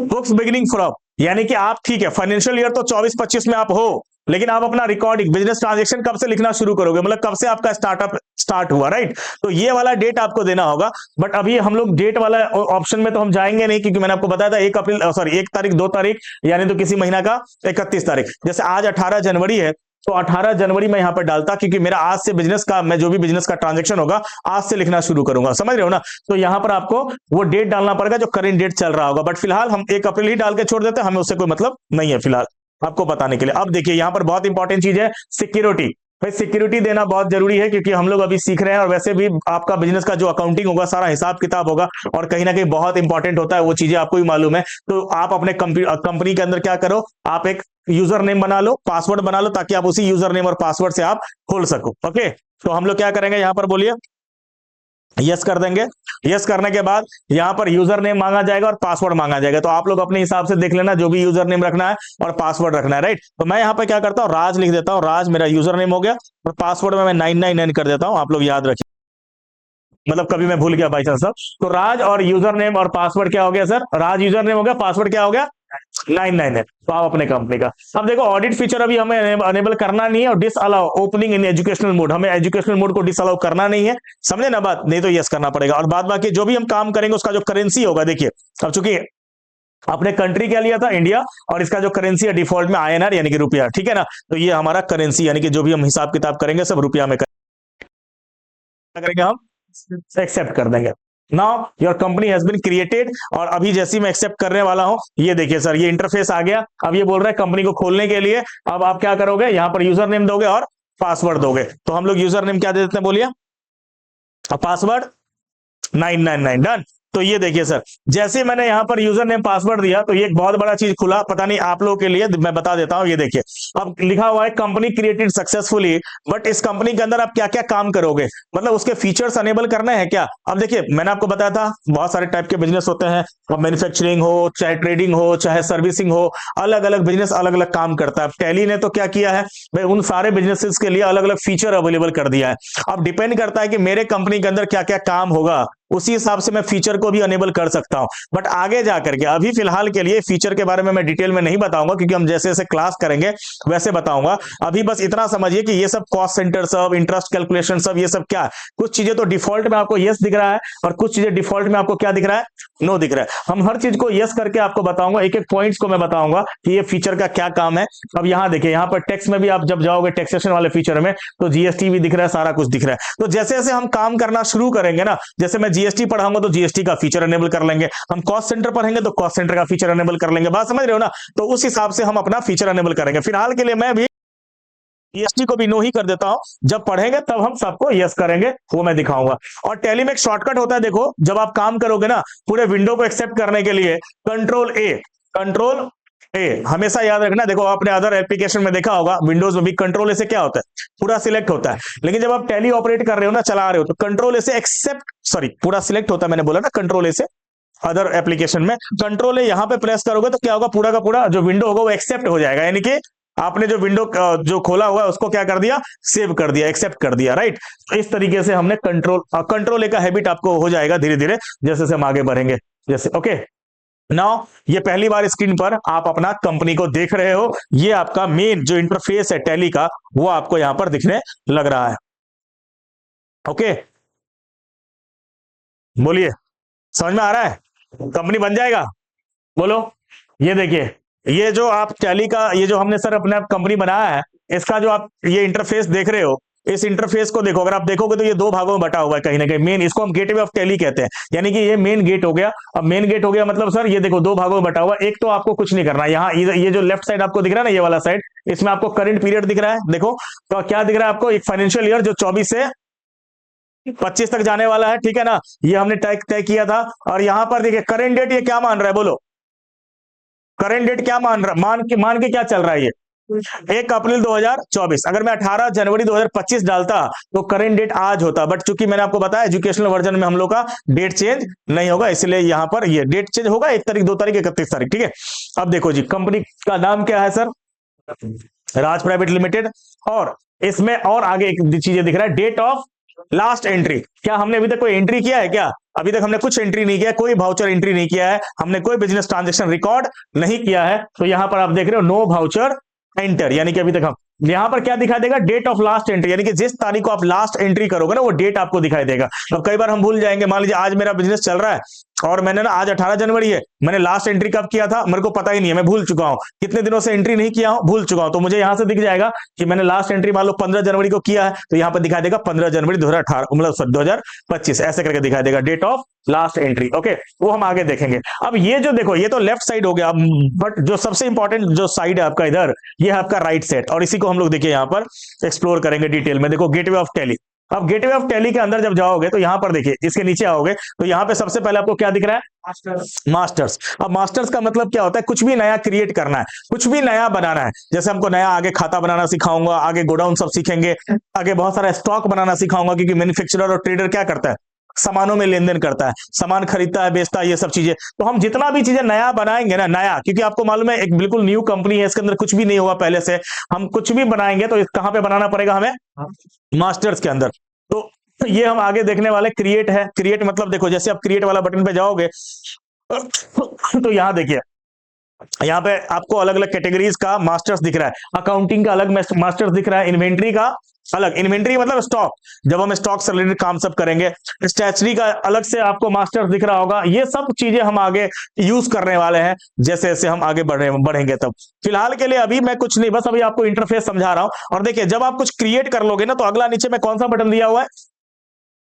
बुक्स बिगिनिंग फ्रॉम, यानी कि आप ठीक है फाइनेंशियल ईयर तो 24-25 में आप हो, लेकिन आप अपना रिकॉर्डिंग बिजनेस ट्रांजेक्शन कब से लिखना शुरू करोगे, मतलब कब से आपका स्टार्टअप स्टार्ट हुआ, राइट। तो ये वाला डेट आपको देना होगा। बट अभी हम लोग डेट वाला ऑप्शन में तो हम जाएंगे नहीं, क्योंकि मैंने आपको बताया था 1 अप्रैल सॉरी 1 तारीख 2 तारीख यानी तो किसी महीना का 31 तारीख। जैसे आज 18 जनवरी है, तो 18 जनवरी में यहां पर डालता, क्योंकि मेरा आज से बिजनेस का, मैं जो भी बिजनेस का ट्रांजेक्शन होगा आज से लिखना शुरू करूंगा, समझ रहे हो ना। तो यहां पर आपको वो डेट डालना पड़ेगा जो करेंट डेट चल रहा होगा। बट फिलहाल हम 1 अप्रैल ही डाल के छोड़ देते हैं, हमें उससे कोई मतलब नहीं है फिलहाल, आपको बताने के लिए। अब देखिए यहां पर बहुत इंपॉर्टेंट चीज है सिक्योरिटी। भाई सिक्योरिटी देना बहुत जरूरी है, क्योंकि हम लोग अभी सीख रहे हैं, और वैसे भी आपका बिजनेस का जो अकाउंटिंग होगा सारा हिसाब किताब होगा, और कहीं ना कहीं बहुत इंपॉर्टेंट होता है, वो चीजें आपको भी मालूम है। तो आप अपने कंपनी के अंदर क्या करो, आप एक यूजर नेम बना लो, पासवर्ड बना लो, ताकि आप उसी यूजर नेम और पासवर्ड से आप खोल सको। ओके, तो हम लोग क्या करेंगे, यहां पर बोलिए यस कर देंगे। यस करने के बाद यहां पर यूजर नेम मांगा जाएगा और पासवर्ड मांगा जाएगा, तो आप लोग अपने हिसाब से देख लेना जो भी यूजर नेम रखना है और पासवर्ड रखना है, राइट। तो मैं यहां पर क्या करता हूं, राज लिख देता हूं, राज मेरा यूजर नेम हो गया, और पासवर्ड में मैं 999 कर देता हूं, आप लोग याद रखिए, मतलब कभी मैं भूल गया बाई चांस। तो राज और यूजर नेम और पासवर्ड क्या हो गया सर, राज यूजर नेम हो गया, पासवर्ड क्या हो गया 999। तो आप अपने कंपनी का, अब देखो ऑडिट फीचर अभी हमें अनेबल करना नहीं है, और disallow opening in educational mode, हमें एजुकेशनल मोड को डिस अलाउ करना नहीं है, समझे ना बात, नहीं तो यस करना पड़ेगा। और बाद बाकी जो भी हम काम करेंगे उसका जो करेंसी होगा, देखिए अब चूंकि अपने कंट्री क्या लिया था इंडिया, और इसका जो करेंसी है डिफॉल्ट में INR यानी कि रुपया, ठीक है ना। तो ये हमारा करेंसी, यानी कि जो भी हम हिसाब किताब करेंगे सब रुपया में करेंगे, हम एक्सेप्ट कर देंगे। Now your company has been created, और अभी जैसी मैं एक्सेप्ट करने वाला हूं, ये देखिए सर ये इंटरफेस आ गया। अब ये बोल रहा है कंपनी को खोलने के लिए, अब आप क्या करोगे, यहां पर यूजर नेम दोगे और पासवर्ड दोगे। तो हम लोग यूजर नेम क्या दे देते हैं बोलिए, और पासवर्ड 999, डन। तो ये देखिए सर, जैसे मैंने यहां पर यूजर नेम पासवर्ड दिया, तो ये एक बहुत बड़ा चीज खुला, पता नहीं आप लोगों के लिए, मैं बता देता हूं। ये देखिए अब लिखा हुआ है कंपनी क्रिएटेड सक्सेसफुली, बट इस कंपनी के अंदर आप क्या क्या काम करोगे, मतलब उसके फीचर्स अनेबल करने हैं क्या। अब देखिए मैंने आपको बताया था बहुत सारे टाइप के बिजनेस होते हैं, अब मैन्युफैक्चरिंग हो, चाहे ट्रेडिंग हो, चाहे सर्विसिंग हो, अलग अलग बिजनेस अलग अलग काम करता है। टैली ने तो क्या किया है भाई, उन सारे बिजनेसेस के लिए अलग अलग फीचर अवेलेबल कर दिया है। अब डिपेंड करता है कि मेरे कंपनी के अंदर क्या क्या काम होगा, उसी हिसाब से मैं फीचर को भी अनेबल कर सकता हूं। बट आगे जाकर के, अभी फिलहाल के लिए फीचर के बारे में मैं डिटेल में नहीं बताऊंगा, क्योंकि हम जैसे जैसे क्लास करेंगे वैसे बताऊंगा। अभी बस इतना समझिए कि ये सब कॉस्ट सेंटर सब, इंटरेस्ट कैलकुलेशन सब, ये सब क्या, कुछ चीजें तो डिफॉल्ट में आपको यस दिख रहा है, और कुछ चीजें डिफॉल्ट में आपको क्या दिख रहा है, नो दिख रहा है। हम हर चीज को यस करके आपको बताऊंगा, एक एक पॉइंट्स को मैं बताऊंगा कि ये फीचर का क्या काम है। अब यहां देखिए, यहां पर टैक्स में भी आप जब जाओगे टैक्सेशन वाले फीचर में, तो जीएसटी भी दिख रहा है, सारा कुछ दिख रहा है। तो जैसे जैसे हम काम करना शुरू करेंगे ना, जैसे मैं जीएसटी पढ़ाऊंगा तो जीएसटी का फीचर एनेबल कर लेंगे, हम कॉस्ट सेंटर पढ़ेंगे तो कॉस्ट सेंटर का फीचर एनेबल कर लेंगे, बात समझ रहे हो ना। तो उस हिसाब से हम अपना फीचर एनेबल करेंगे। फिलहाल के लिए मैं भी जीएसटी को भी नो ही कर देता हूं, जब पढ़ेंगे तब हम सबको यस करेंगे, वो मैं दिखाऊंगा। और टैली में एक शॉर्टकट होता है, देखो जब आप काम करोगे ना पूरे विंडो को एक्सेप्ट करने के लिए, कंट्रोल ए हमेशा याद रखना। देखो आपने अदर एप्लीकेशन में देखा होगा, विंडोज में भी कंट्रोल ए से क्या होता है, पूरा सिलेक्ट होता है, लेकिन जब आप टैली ऑपरेट कर रहे हो ना, चला रहे हो, तो कंट्रोल ए से एक्सेप्ट सॉरी पूरा सिलेक्ट होता है, मैंने बोला ना कंट्रोल ए से। अदर एप्लीकेशन में कंट्रोल ए यहां पे प्रेस करोगे तो क्या होगा, पूरा का पूरा जो विंडो होगा वो एक्सेप्ट हो जाएगा, यानी कि आपने जो विंडो जो खोला हुआ है उसको क्या कर दिया, सेव कर दिया, एक्सेप्ट कर दिया, राइट। तो इस तरीके से हमने कंट्रोल ए का हैबिट आपको हो जाएगा धीरे धीरे, जैसे जैसे हम आगे बढ़ेंगे, जैसे ओके। नाउ ये पहली बार स्क्रीन पर आप अपना कंपनी को देख रहे हो, ये आपका मेन जो इंटरफेस है टैली का, वो आपको यहां पर दिखने लग रहा है। ओके बोलिए, समझ में आ रहा है, कंपनी बन जाएगा, बोलो। ये देखिए, ये जो आप टैली का, ये जो हमने सर अपना कंपनी बनाया है, इसका जो आप ये इंटरफेस देख रहे हो, इस इंटरफेस को देखो, अगर आप देखोगे तो ये दो भागों में बटा हुआ है कहीं ना कहीं। मेन, इसको हम गेटवे ऑफ टैली कहते हैं, यानी कि ये मेन गेट हो गया। अब मेन गेट हो गया मतलब सर ये देखो दो भागों में बटा हुआ। एक तो आपको कुछ नहीं करना, यहाँ ये जो लेफ्ट साइड आपको दिख रहा है ना, ये वाला साइड, इसमें आपको करंट पीरियड दिख रहा है, देखो तो क्या दिख रहा है आपको, एक फाइनेंशियल ईयर जो 24 से 25 तक जाने वाला है, ठीक है ना, ये हमने तय किया था। और यहां पर देखिए करेंट डेट, ये क्या मान रहा है बोलो, करेंट डेट क्या मान रहा, मान के क्या चल रहा है, ये 1 अप्रैल 2024। अगर मैं 18 जनवरी 2025 डालता तो करेंट डेट आज होता, बट चूंकि मैंने आपको बताया एजुकेशनल वर्जन में हम लोग का डेट चेंज नहीं होगा, इसलिए यहां पर ये डेट चेंज होगा 1 तारीख 2 तारीख 31 तारीख, ठीक है। अब देखो जी, कंपनी का नाम क्या है सर, राज प्राइवेट लिमिटेड, और इसमें और आगे एक चीजें दिख रहा है, डेट ऑफ लास्ट एंट्री, क्या हमने अभी तक कोई एंट्री किया है क्या? अभी तक हमने कुछ एंट्री नहीं किया, कोई वाउचर एंट्री नहीं किया है, हमने कोई बिजनेस ट्रांजेक्शन रिकॉर्ड नहीं किया है। तो यहां पर आप देख रहे हो नो वाउचर एंटर, यानी कि अभी तक हम यहां पर क्या दिखाई देगा, डेट ऑफ लास्ट एंट्री, यानी कि जिस तारीख को आप लास्ट एंट्री करोगे ना वो डेट आपको दिखाई देगा। अब कई बार हम भूल जाएंगे, मान लीजिए आज मेरा बिजनेस चल रहा है और मैंने ना, आज 18 जनवरी है, मैंने लास्ट एंट्री कब किया था मेरे को पता ही नहीं है, मैं भूल चुका हूं, कितने दिनों से एंट्री नहीं किया हूं, भूल चुका हूं। तो मुझे यहां से दिख जाएगा कि मैंने लास्ट एंट्री मान लो 15 जनवरी को किया है, तो यहां पर दिखाई देगा 15 जनवरी 2018, मतलब 2025, ऐसे करके दिखाई देगा date of last entry. Okay, वो हम आगे देखेंगे। अब ये जो देखो, ये तो लेफ्ट साइड हो गया, बट जो सबसे इंपॉर्टेंट जो साइड है आपका इधर, ये है आपका राइट साइड, और इसी को हम लोग देखिए यहां पर एक्सप्लोर करेंगे डिटेल में। देखो गेटवे ऑफ टैली, अब गेटवे ऑफ टैली के अंदर जब जाओगे तो यहां पर देखिए, इसके नीचे आओगे तो यहां पे सबसे पहले आपको क्या दिख रहा है, मास्टर्स। अब मास्टर्स का मतलब क्या होता है, कुछ भी नया क्रिएट करना है, कुछ भी नया बनाना है। जैसे हमको नया आगे खाता बनाना सिखाऊंगा, आगे गोडाउन सब सीखेंगे, आगे बहुत सारा स्टॉक बनाना सिखाऊंगा, क्योंकि मैन्युफैक्चरर और ट्रेडर क्या करता है, सामानों में लेन देन करता है, सामान खरीदता है, बेचता है, ये सब चीजें। तो हम जितना भी चीजें नया बनाएंगे ना, नया, क्योंकि आपको मालूम है एक बिल्कुल न्यू कंपनी है, इसके अंदर कुछ भी नहीं हुआ पहले से, हम कुछ भी बनाएंगे तो कहां पे बनाना पड़ेगा हमें, मास्टर्स के अंदर। तो ये हम आगे देखने वाले, क्रिएट है। क्रिएट मतलब देखो, जैसे आप क्रिएट वाला बटन पे जाओगे तो यहां देखिए, यहाँ पे आपको अलग अलग कैटेगरीज का मास्टर्स दिख रहा है, अकाउंटिंग का अलग मास्टर्स दिख रहा है, इन्वेंट्री का अलग, इन्वेंट्री मतलब स्टॉक, जब हम स्टॉक से रिलेटेड काम सब करेंगे, स्टैचरी का अलग से आपको मास्टर्स दिख रहा होगा। ये सब चीजें हम आगे यूज करने वाले हैं, जैसे जैसे हम आगे बढ़ेंगे तब। फिलहाल के लिए अभी मैं कुछ नहीं, बस अभी आपको इंटरफेस समझा रहा हूं। और देखिए, जब आप कुछ क्रिएट कर लोगे ना, तो अगला नीचे में कौन सा बटन दिया हुआ है,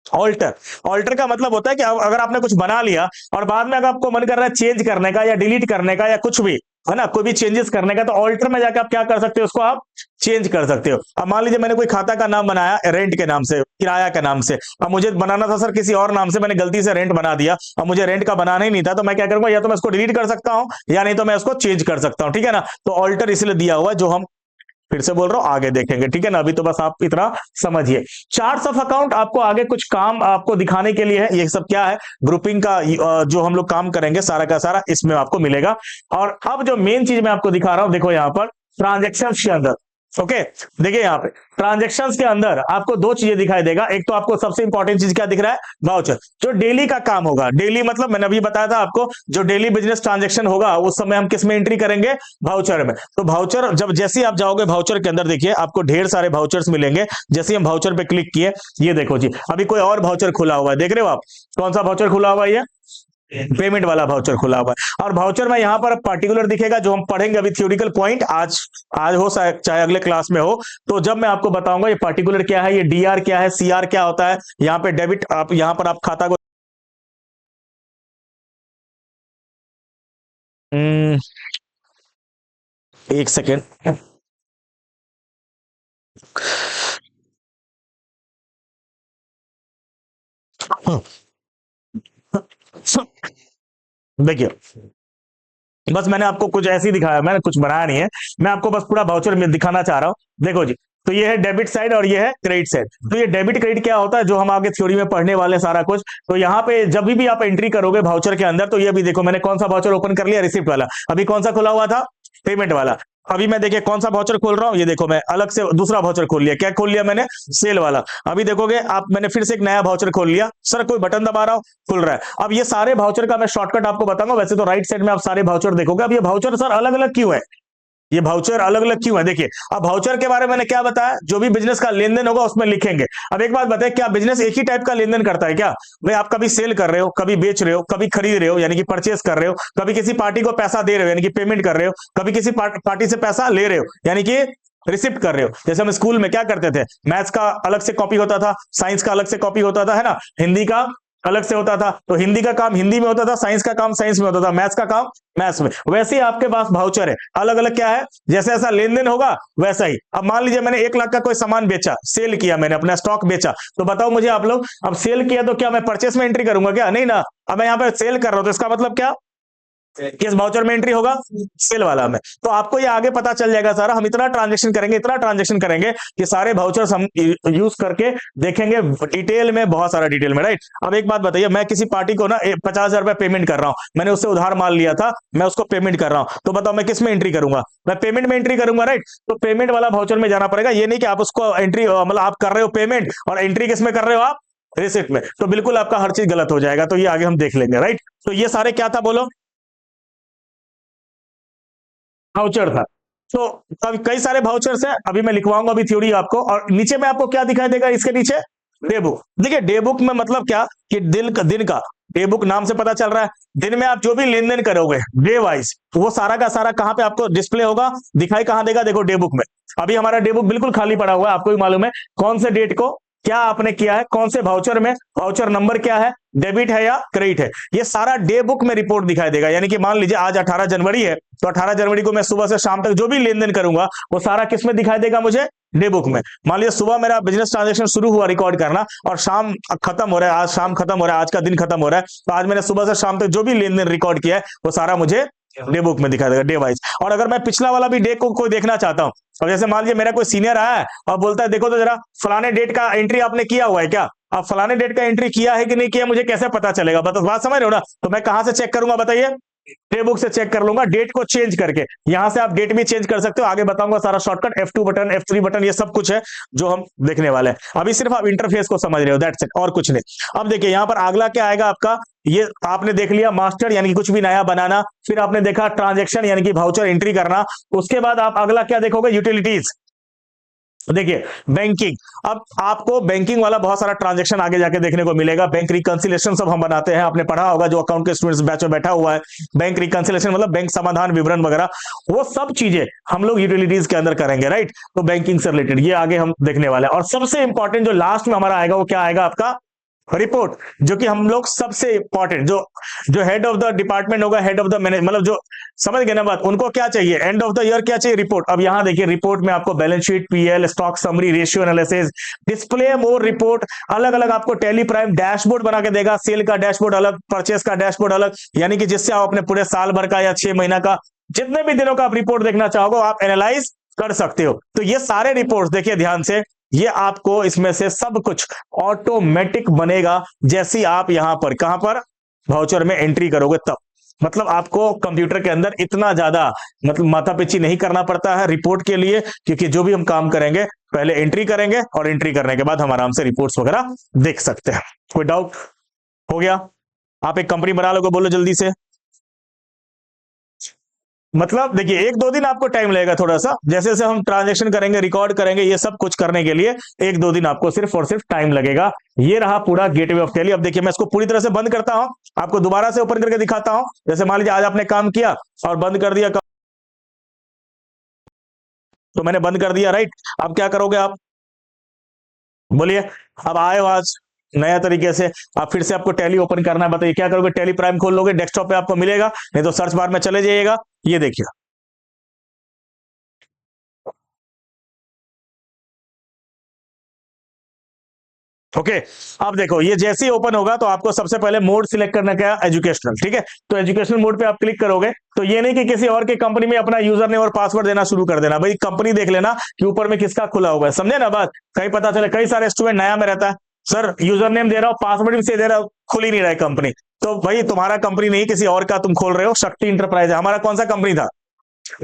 ऑल्टर। ऑल्टर का मतलब होता है कि अगर आपने कुछ बना लिया और बाद में अगर आपको मन कर रहा है चेंज करने का या डिलीट करने का या कुछ भी, है ना, कोई भी चेंजेस करने का, तो ऑल्टर में जाकर आप क्या कर सकते हो, उसको आप चेंज कर सकते हो। अब मान लीजिए मैंने कोई खाता का नाम बनाया रेंट के नाम से, किराया के नाम से, अब मुझे बनाना था सर किसी और नाम से, मैंने गलती से रेंट बना दिया, अब मुझे रेंट का बनाना ही नहीं था, तो मैं क्या करूंगा, या तो मैं इसको डिलीट कर सकता हूं या नहीं तो मैं इसको चेंज कर सकता हूं, ठीक है ना। तो ऑल्टर इसलिए दिया हुआ, जो हम फिर से बोल रहा हूं आगे देखेंगे, ठीक है ना, अभी तो बस आप इतना समझिए। चार्ट्स ऑफ अकाउंट आपको आगे कुछ काम आपको दिखाने के लिए है, ये सब क्या है, ग्रुपिंग का जो हम लोग काम करेंगे सारा का सारा इसमें आपको मिलेगा। और अब जो मेन चीज मैं आपको दिखा रहा हूं, देखो यहां पर ट्रांजेक्शन के अंदर, ओके, देखिए यहाँ पे ट्रांजेक्शन्स के अंदर आपको दो चीजें दिखाई देगा। एक तो आपको सबसे इंपॉर्टेंट चीज क्या दिख रहा है, वाउचर, जो डेली का काम होगा। डेली मतलब मैंने अभी बताया था आपको, जो डेली बिजनेस ट्रांजेक्शन होगा उस समय हम किस में एंट्री करेंगे, वाउचर में। तो वाउचर, जब जैसे ही आप जाओगे वाउचर के अंदर, देखिए आपको ढेर सारे वाउचर्स मिलेंगे। जैसे ही हम वाउचर पे क्लिक किए, ये देखो जी, अभी कोई और वाउचर खुला हुआ है, देख रहे हो आप, कौन सा वाउचर खुला हुआ है, ये पेमेंट वाला वाउचर खुला हुआ है। और वाउचर में यहां पर पर्टिकुलर दिखेगा, जो हम पढ़ेंगे अभी थ्योरिटिकल पॉइंट, आज आज हो चाहे अगले क्लास में हो, तो जब मैं आपको बताऊंगा ये पर्टिकुलर क्या है, ये डीआर क्या है, सीआर क्या होता है। यहाँ पे डेबिट, आप यहां पर आप खाता को एक सेकेंड, देखिए बस मैंने आपको कुछ ऐसे ही दिखाया, मैंने कुछ बनाया नहीं है, मैं आपको बस पूरा वाउचर में दिखाना चाह रहा हूं। देखो जी, तो ये है डेबिट साइड और ये है क्रेडिट साइड। तो ये डेबिट क्रेडिट क्या होता है, जो हम आगे थ्योरी में पढ़ने वाले सारा कुछ। तो यहाँ पे जब भी आप एंट्री करोगे वाउचर के अंदर, तो ये भी देखो मैंने कौन सा वाउचर ओपन कर लिया, रिसिप्ट वाला। अभी कौन सा खुला हुआ था, पेमेंट वाला। अभी मैं देखिए कौन सा वाउचर खोल रहा हूँ, ये देखो मैं अलग से दूसरा वाउचर खोल लिया। क्या खोल लिया मैंने, सेल वाला। अभी देखोगे आप, मैंने फिर से एक नया वाउचर खोल लिया, सर कोई बटन दबा रहा हूं, खुल रहा है। अब ये सारे वाउचर का मैं शॉर्टकट आपको बताऊंगा। वैसे तो राइट साइड में आप सारे वाउचर देखोगे। अब ये वाउचर सर अलग अलग क्यों है, ये भाउचर अलग अलग क्यों है, देखिए। अब भाउचर के बारे में मैंने क्या बताया, जो भी बिजनेस का लेन देन होगा उसमें लिखेंगे। अब एक बात बताए, क्या बिजनेस एक ही टाइप का लेन देन करता है क्या, भाई आप कभी सेल कर रहे हो, कभी बेच रहे हो, कभी खरीद रहे हो यानी कि परचेस कर रहे हो, कभी किसी पार्टी को पैसा दे रहे हो यानी कि पेमेंट कर रहे हो, कभी किसी पार्टी से पैसा ले रहे हो यानी कि रिसिप्ट कर रहे हो। जैसे हम स्कूल में क्या करते थे, मैथ्स का अलग से कॉपी होता था, साइंस का अलग से कॉपी होता था, है ना, हिंदी का अलग से होता था। तो हिंदी का काम हिंदी में होता था, साइंस का काम साइंस में होता था, मैथ्स का काम मैथ्स में। वैसे ही आपके पास भाउचर है, अलग अलग क्या है, जैसे ऐसा लेन देन होगा वैसा ही। अब मान लीजिए मैंने 1 लाख का कोई सामान बेचा, सेल किया, मैंने अपना स्टॉक बेचा, तो बताओ मुझे आप लोग, अब सेल किया तो क्या मैं परचेस में एंट्री करूंगा क्या, नहीं ना। अब मैं यहाँ पर सेल कर रहा हूं, तो इसका मतलब क्या, किस वाउचर में एंट्री होगा? सेल वाला में। तो आपको ये आगे पता चल जाएगा सारा, हम इतना ट्रांजेक्शन करेंगे कि सारे वाउचर्स हम यूज करके देखेंगे डिटेल में, बहुत सारा डिटेल में, राइट। अब एक बात बताइए, मैं किसी पार्टी को ना 50,000 रुपए पेमेंट कर रहा हूं, मैंने उससे उधार माल लिया था, मैं उसको पेमेंट कर रहा हूं, तो बताओ मैं किस में एंट्री करूंगा? मैं पेमेंट में एंट्री करूंगा, राइट। तो पेमेंट वाला वाउचर में जाना पड़ेगा, ये नहीं कि आप उसको एंट्री मतलब आप कर रहे हो पेमेंट और एंट्री किस में कर रहे हो आप? रिसिप्ट में। तो बिल्कुल आपका हर चीज गलत हो जाएगा, तो ये आगे हम देख लेंगे, राइट। तो ये सारे क्या था बोलो? वाउचर था। तो अब कई सारे वाउचर्स हैं, अभी मैं लिखवाऊंगा अभी थ्योरी आपको, और नीचे में आपको क्या दिखाई देगा इसके नीचे? Day book. देखिए डे बुक में मतलब क्या कि दिन का डे बुक नाम से पता चल रहा है, दिन में आप जो भी लेन देन करोगे डे वाइज, वो सारा का सारा कहां पे आपको डिस्प्ले होगा, दिखाई कहां देगा? देखो डे बुक में। अभी हमारा डे बुक बिल्कुल खाली पड़ा हुआ है, आपको भी मालूम है कौन से डेट को क्या आपने किया है, कौन से वाउचर में, वाउचर नंबर क्या है, डेबिट है या क्रेडिट है, ये सारा डे बुक में रिपोर्ट दिखाई देगा। यानी कि मान लीजिए आज 18 जनवरी है, तो 18 जनवरी को मैं सुबह से शाम तक जो भी लेन देन करूंगा वो सारा किस में दिखाई देगा मुझे? डे बुक में। मान लीजिए सुबह मेरा बिजनेस ट्रांजेक्शन शुरू हुआ रिकॉर्ड करना, और शाम खत्म हो रहा है, आज शाम खत्म हो रहा है, आज का दिन खत्म हो रहा है, तो आज मैंने सुबह से शाम तक जो भी लेन देन रिकॉर्ड किया है वो सारा मुझे डे बुक में दिखा देगा, डे वाइज। और अगर मैं पिछला वाला भी डे को कोई देखना चाहता हूं, और जैसे मान लीजिए मेरा कोई सीनियर आया है और बोलता है देखो तो जरा फलाने डेट का एंट्री आपने किया हुआ है क्या? अब फलाने डेट का एंट्री किया है कि नहीं किया, मुझे कैसे पता चलेगा? बता, बात समझ रहे हो ना? तो मैं कहां से चेक करूंगा बताइए? डे बुक से चेक कर लूंगा, डेट को चेंज करके। यहां से आप डेट भी चेंज कर सकते हो, आगे बताऊंगा सारा shortcut, F2 button, F3 button, ये सब कुछ है जो हम देखने वाले हैं। अभी सिर्फ आप इंटरफेस को समझ रहे हो, दैट्स इट, और कुछ नहीं। अब देखिए यहां पर अगला क्या आएगा आपका, ये आपने देख लिया मास्टर यानी कि कुछ भी नया बनाना, फिर आपने देखा ट्रांजेक्शन यानी कि वाउचर एंट्री करना, उसके बाद आप अगला क्या देखोगे? यूटिलिटीज। देखिए बैंकिंग, अब आपको बैंकिंग वाला बहुत सारा ट्रांजैक्शन आगे जाके देखने को मिलेगा। बैंक रिकंसिलेशन सब हम बनाते हैं, आपने पढ़ा होगा जो अकाउंट के स्टूडेंट्स बैच में बैठा हुआ है, बैंक रिकंसिलेशन मतलब बैंक समाधान विवरण वगैरह, वो सब चीजें हम लोग यूटिलिटीज के अंदर करेंगे, राइट। तो बैंकिंग से रिलेटेड ये आगे हम देखने वाले हैं। और सबसे इंपॉर्टेंट जो लास्ट में हमारा आएगा वो क्या आएगा आपका? रिपोर्ट, जो कि हम लोग सबसे इंपॉर्टेंट जो जो हेड ऑफ द डिपार्टमेंट होगा, हेड ऑफ द मैनेज मतलब जो समझ गए ना बात, उनको क्या चाहिए? एंड ऑफ द ईयर क्या चाहिए? रिपोर्ट। अब यहां देखिए रिपोर्ट में आपको balance sheet, PL, stock summary, ratio analysis, display more report, अलग अलग आपको टैली प्राइम डैशबोर्ड बना के देगा, सेल का डैशबोर्ड अलग, परचेस का डैशबोर्ड अलग, यानी कि जिससे आप अपने पूरे साल भर का या 6 महीना का जितने भी दिनों का आप रिपोर्ट देखना चाहोगे आप एनालाइज कर सकते हो। तो ये सारे रिपोर्ट्स देखिए ध्यान से, ये आपको इसमें से सब कुछ ऑटोमेटिक बनेगा जैसे आप यहां पर कहां पर वाउचर में एंट्री करोगे तब। मतलब आपको कंप्यूटर के अंदर इतना ज्यादा मतलब माथापिची नहीं करना पड़ता है रिपोर्ट के लिए, क्योंकि जो भी हम काम करेंगे पहले एंट्री करेंगे और एंट्री करने के बाद हम आराम से रिपोर्ट्स वगैरह देख सकते हैं। कोई डाउट? हो गया? आप एक कंपनी बना लोगे, बोलो जल्दी से। मतलब देखिए 1-2 दिन आपको टाइम लगेगा थोड़ा सा, जैसे जैसे हम ट्रांजेक्शन करेंगे, रिकॉर्ड करेंगे, ये सब कुछ करने के लिए 1-2 दिन आपको सिर्फ और सिर्फ टाइम लगेगा। ये रहा पूरा गेटवे ऑफ टैली। अब देखिए मैं इसको पूरी तरह से बंद करता हूं, आपको दोबारा से ओपन करके दिखाता हूं। जैसे मान लीजिए आज आपने काम किया और बंद कर दिया, तो मैंने बंद कर दिया, राइट। अब क्या करोगे आप? बोलिए। अब आए हो आज नया तरीके से, आप फिर से आपको टैली ओपन करना है, बताइए क्या करोगे? टैली प्राइम खोल लोगे, डेस्कटॉप पे आपको मिलेगा, नहीं तो सर्च बार में चले जाइएगा, ये देखिए। ओके। अब देखो ये जैसे ही ओपन होगा तो आपको सबसे पहले मोड सिलेक्ट करना क्या है? एजुकेशनल, ठीक है। तो एजुकेशनल मोड पे आप क्लिक करोगे तो ये नहीं कि किसी और की कंपनी में अपना यूजर नेम और पासवर्ड देना शुरू कर देना, भाई कंपनी देख लेना कि ऊपर में किसका खुला हुआ है, समझे ना बात। कहीं पता चले कई सारे स्टूडेंट नया में रहता है, सर यूजर नेम दे रहा हूं, पासवर्ड भी से दे रहा हूं, खुल ही नहीं रहा है कंपनी। तो भाई तुम्हारा कंपनी नहीं, किसी और का तुम खोल रहे हो, शक्ति इंटरप्राइज है। हमारा कौन सा कंपनी था?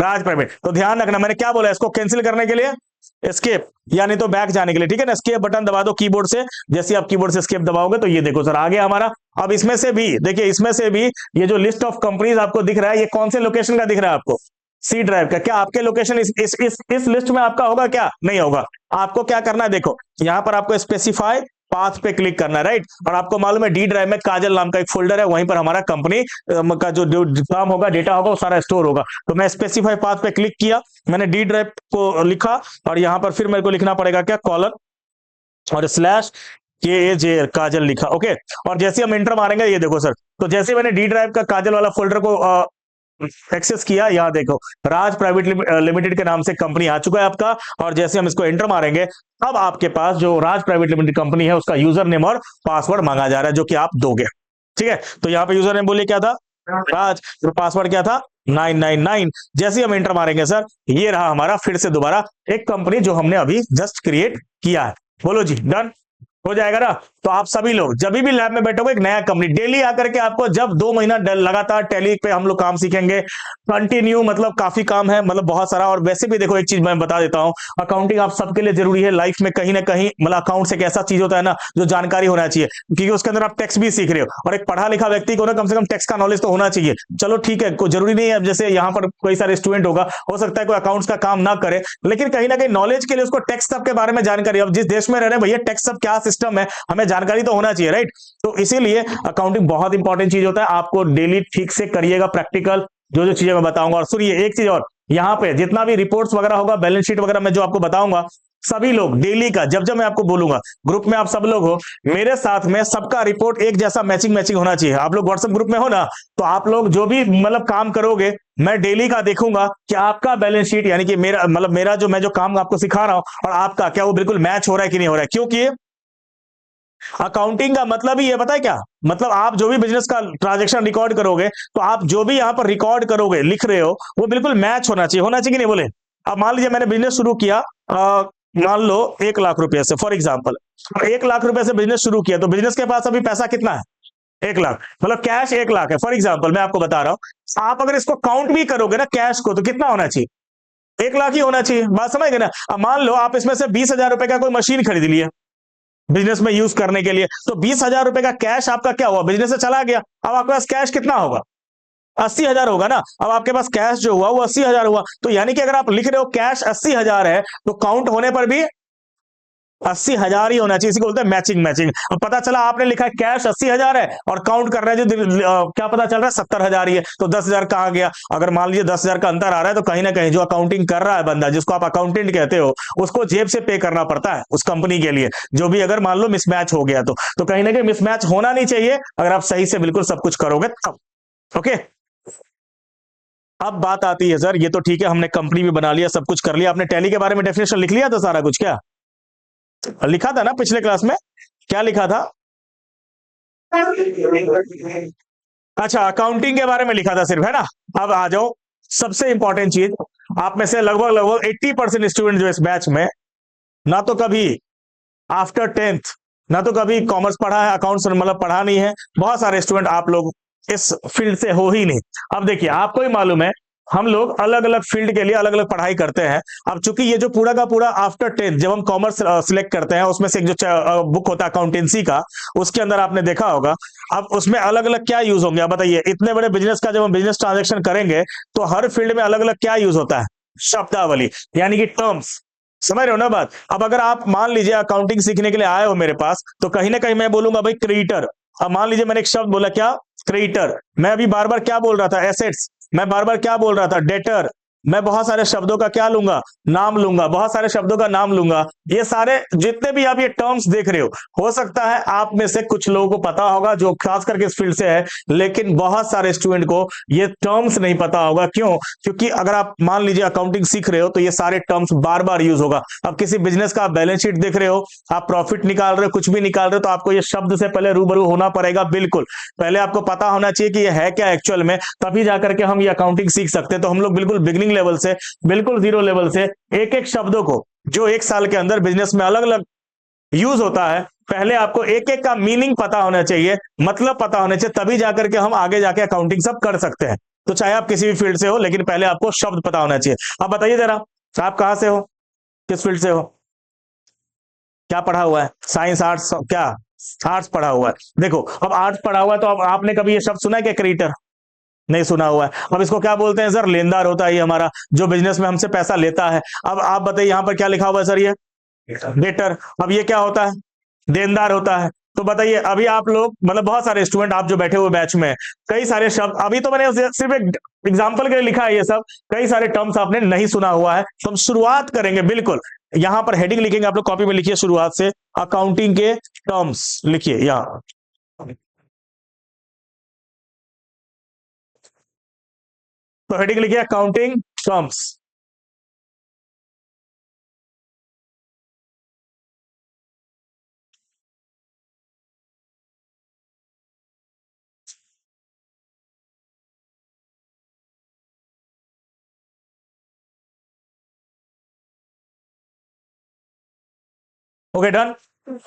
राज प्राइवेट। तो ध्यान रखना मैंने क्या बोला, इसको कैंसिल करने के लिए एस्केप, यानी तो बैक जाने के लिए, ठीक है ना, एस्केप बटन दबा दो कीबोर्ड से। जैसे आप कीबोर्ड से एस्केप दबाओगे तो ये देखो सर आ गया हमारा। अब इसमें से भी देखिए, इसमें से भी ये जो लिस्ट ऑफ कंपनीज आपको दिख रहा है, ये कौन से लोकेशन का दिख रहा है आपको? सी ड्राइव का। क्या आपके लोकेशन इस लिस्ट में आपका होगा क्या? नहीं होगा। आपको क्या करना है, देखो यहां पर आपको स्पेसिफाई पाथ पे क्लिक करना है, राइट। और आपको मालूम है डी ड्राइव में काजल नाम का एक फोल्डर है, वहीं पर हमारा कंपनी का जो काम होगा, डेटा होगा, वो सारा स्टोर होगा। तो मैं स्पेसिफाई पाथ पे क्लिक किया, मैंने डी ड्राइव को लिखा, और यहां पर फिर मेरे को लिखना पड़ेगा क्या? कॉलन और स्लैश KAJ काजल लिखा, ओके। और जैसे हम एंटर मारेंगे, ये देखो सर, तो जैसे मैंने डी ड्राइव का काजल वाला फोल्डर को एक्सेस किया, यहाँ देखो राज प्राइवेट लिमिटेड के नाम से कंपनी आ चुका है आपका। और जैसे हम इसको एंटर मारेंगे, अब आपके पास जो राज प्राइवेट लिमिटेड कंपनी है उसका यूजर नेम और पासवर्ड मांगा जा रहा है, जो कि आप दोगे, ठीक है। तो यहाँ पे यूजर नेम बोलिए क्या था? राज, तो पासवर्ड क्या था? 999। जैसे ही हम एंटर मारेंगे सर, ये रहा हमारा फिर से दोबारा एक कंपनी जो हमने अभी जस्ट क्रिएट किया है। बोलो जी, डन हो जाएगा ना? तो आप सभी लोग जब भी लैब में बैठोगे, एक नया कंपनी डेली आकर के आपको, जब 2 महीना लगातार टैली पे हम लोग काम सीखेंगे कंटिन्यू, मतलब काफी काम है, मतलब बहुत सारा। और वैसे भी देखो, एक चीज मैं बता देता हूं, अकाउंटिंग आप सबके लिए जरूरी है लाइफ में, कहीं ना कहीं मतलब अकाउंट्स एक ऐसा चीज होता है ना जो जानकारी होना चाहिए, क्योंकि उसके अंदर आप टैक्स भी सीख रहे हो, और एक पढ़ा लिखा व्यक्ति को ना कम से कम टैक्स का नॉलेज तो होना चाहिए। चलो ठीक है, कोई जरूरी नहीं है, जैसे यहाँ पर कोई सारे स्टूडेंट होगा, हो सकता है कोई अकाउंट्स का काम ना करे, लेकिन कहीं ना कहीं नॉलेज के लिए उसको टैक्स सब के बारे में जानकारी, अब जिस देश में रह रहे हैं भैया, टैक्स सब क्या सिस्टम है, हमें जानकारी तो होना चाहिए, राइट? तो इसीलिए अकाउंटिंग बहुत इंपॉर्टेंट चीज होता है, आपको डेली ठीक से करिएगा प्रैक्टिकल, जो जो चीजें मैं बताऊंगा। और सुनिए एक चीज और, यहाँ पे जितना भी रिपोर्ट्स वगैरह होगा, बैलेंस शीट वगैरह मैं जो आपको बताऊंगा, सभी लोग डेली का, जब जब मैं आपको बोलूंगा, ग्रुप में आप सब लोग हो मेरे साथ में, सबका रिपोर्ट एक जैसा मैचिंग मैचिंग होना चाहिए। आप लोग व्हाट्सएप ग्रुप में हो ना, तो आप लोग जो भी मतलब काम करोगे, मैं डेली का देखूंगा कि आपका बैलेंस शीट, यानी कि मेरा मतलब मेरा जो मैं जो काम आपको सिखा रहा हूं और आपका क्या वो बिल्कुल मैच हो रहा है कि नहीं हो रहा है। क्योंकि अकाउंटिंग का मतलब ही है, पता है क्या मतलब? आप जो भी बिजनेस का ट्रांजेक्शन रिकॉर्ड करोगे, तो आप जो भी यहां पर रिकॉर्ड करोगे, लिख रहे हो, वो बिल्कुल मैच होना चाहिए कि नहीं? बोले। अब मान लीजिए मैंने बिजनेस शुरू किया, मान लो 1 लाख रुपए से, फॉर एग्जाम्पल 1 लाख रुपए से बिजनेस शुरू किया, तो बिजनेस के पास अभी पैसा कितना है? 1 लाख, मतलब कैश 1 लाख है, फॉर एग्जाम्पल मैं आपको बता रहा हूं। आप अगर इसको काउंट भी करोगे ना कैश को, तो कितना होना चाहिए? 1 लाख ही होना चाहिए। बात समझ गए ना? अब मान लो आप इसमें से 20,000 रुपए का कोई मशीन खरीद लिए बिजनेस में यूज करने के लिए, तो 20,000 रुपए का कैश आपका क्या हुआ? बिजनेस से चला गया। अब आपके पास कैश कितना होगा? 80,000 होगा ना। अब आपके पास कैश जो हुआ वो 80,000 हुआ, तो यानी कि अगर आप लिख रहे हो कैश 80,000 है, तो काउंट होने पर भी 80,000 ही होना चाहिए। इसी को बोलते हैं मैचिंग। मैचिंग। अब पता चला आपने लिखा है कैश 80,000 है और काउंट कर रहे हैं जो क्या पता चल रहा है 70,000 ही है, तो 10,000 कहां गया? अगर मान लीजिए 10,000 का अंतर आ रहा है, तो कहीं ना कहीं जो अकाउंटिंग कर रहा है बंदा, जिसको आप अकाउंटेंट कहते हो, उसको जेब से पे करना पड़ता है उस कंपनी के लिए, जो भी अगर मान लो मिसमैच हो गया तो कहीं ना कहीं मिसमैच होना नहीं चाहिए, अगर आप सही से बिल्कुल सब कुछ करोगे तब। ओके। अब बात आती है सर, ये तो ठीक है, हमने कंपनी भी बना लिया, सब कुछ कर लिया, आपने टैली के बारे में डेफिनेशन लिख लिया था सारा कुछ क्या? लिखा था ना पिछले क्लास में? क्या लिखा था? अच्छा, अकाउंटिंग के बारे में लिखा था सिर्फ, है ना? अब आ जाओ, सबसे इंपॉर्टेंट चीज, आप में से लगभग लगभग 80% स्टूडेंट जो इस बैच में, ना तो कभी आफ्टर 10th, ना तो कभी कॉमर्स पढ़ा है, अकाउंट्स मतलब पढ़ा नहीं है, बहुत सारे स्टूडेंट आप लोग इस फील्ड से हो ही नहीं। अब देखिए, आपको ही मालूम है, हम लोग अलग अलग फील्ड के लिए अलग अलग पढ़ाई करते हैं। अब चूंकि ये जो पूरा का पूरा आफ्टर 10th, जब हम कॉमर्स सिलेक्ट करते हैं, उसमें से एक जो बुक होता है अकाउंटेंसी का, उसके अंदर आपने देखा होगा, अब उसमें अलग अलग क्या यूज होंगे? आप बताइए, इतने बड़े बिजनेस का जब हम बिजनेस ट्रांजेक्शन करेंगे, तो हर फील्ड में अलग अलग क्या यूज होता है? शब्दावली, यानी कि टर्म्स। समझ रहे हो ना बात? अब अगर आप मान लीजिए अकाउंटिंग सीखने के लिए आए हो मेरे पास, तो कहीं ना कहीं मैं बोलूंगा भाई क्रेडिटर। अब मान लीजिए मैंने एक शब्द बोला, क्या? क्रेडिटर। मैं अभी बार बार क्या बोल रहा था? एसेट्स। मैं बार बार क्या बोल रहा था? डेटर। मैं बहुत सारे शब्दों का क्या लूंगा? नाम लूंगा, बहुत सारे शब्दों का नाम लूंगा। ये सारे जितने भी आप ये टर्म्स देख रहे हो सकता है आप में से कुछ लोगों को पता होगा जो खास करके इस फील्ड से है, लेकिन बहुत सारे स्टूडेंट को ये टर्म्स नहीं पता होगा। क्यों? क्योंकि अगर आप मान लीजिए अकाउंटिंग सीख रहे हो, तो ये सारे टर्म्स बार बार यूज होगा। अब किसी बिजनेस का आप बैलेंस शीट देख रहे हो, आप प्रॉफिट निकाल रहे हो, कुछ भी निकाल रहे हो, तो आपको ये शब्द से पहले रूबरू होना पड़ेगा। बिल्कुल पहले आपको पता होना चाहिए कि ये है क्या एक्चुअल में, तभी जाकर के हम ये अकाउंटिंग सीख सकते हैं। तो हम लोग बिल्कुल बिगिनिंग लेवल से, बिल्कुल जीरो लेवल से, एक एक शब्दों को जो 1 साल के अंदर बिजनेस में अलग अलग यूज होता है, पहले आपको एक एक का मीनिंग पता होना चाहिए, मतलब पता होना चाहिए, तभी जाकर के हम आगे जाके अकाउंटिंग सब कर सकते हैं। तो चाहे आप किसी भी फील्ड से हो, लेकिन पहले आपको शब्द पता होना चाहिए। अब बताइए जरा, आप कहां से हो, किस फील्ड से हो, क्या पढ़ा हुआ है? साइंस, आर्ट्स, क्या? आर्ट्स पढ़ा हुआ है। देखो, अब आर्ट्स पढ़ा हुआ है, तो अब आपने कभी ये शब्द सुना है क्या, क्रेडिटर? नहीं सुना हुआ है। अब इसको क्या बोलते हैं सर? लेनदार होता है ये हमारा, जो बिजनेस में हमसे पैसा लेता है। अब आप बताइए, यहां पर क्या लिखा हुआ है सर? ये डेटर। अब ये क्या होता है? देनदार होता है। तो बताइए, अभी आप लोग मतलब बहुत सारे स्टूडेंट आप जो बैठे हुए बैच में, कई सारे शब्द, अभी तो मैंने सिर्फ एक एग्जांपल के लिए लिखा है ये सब, कई सारे टर्म्स आपने नहीं सुना हुआ है। तो हम शुरुआत करेंगे, बिल्कुल यहां पर हेडिंग लिखेंगे, आप लोग कॉपी में लिखिए, शुरुआत से अकाउंटिंग के टर्म्स लिखिए यहां। तो हेडिंग लिखिए अकाउंटिंग टर्म्स। ओके डन,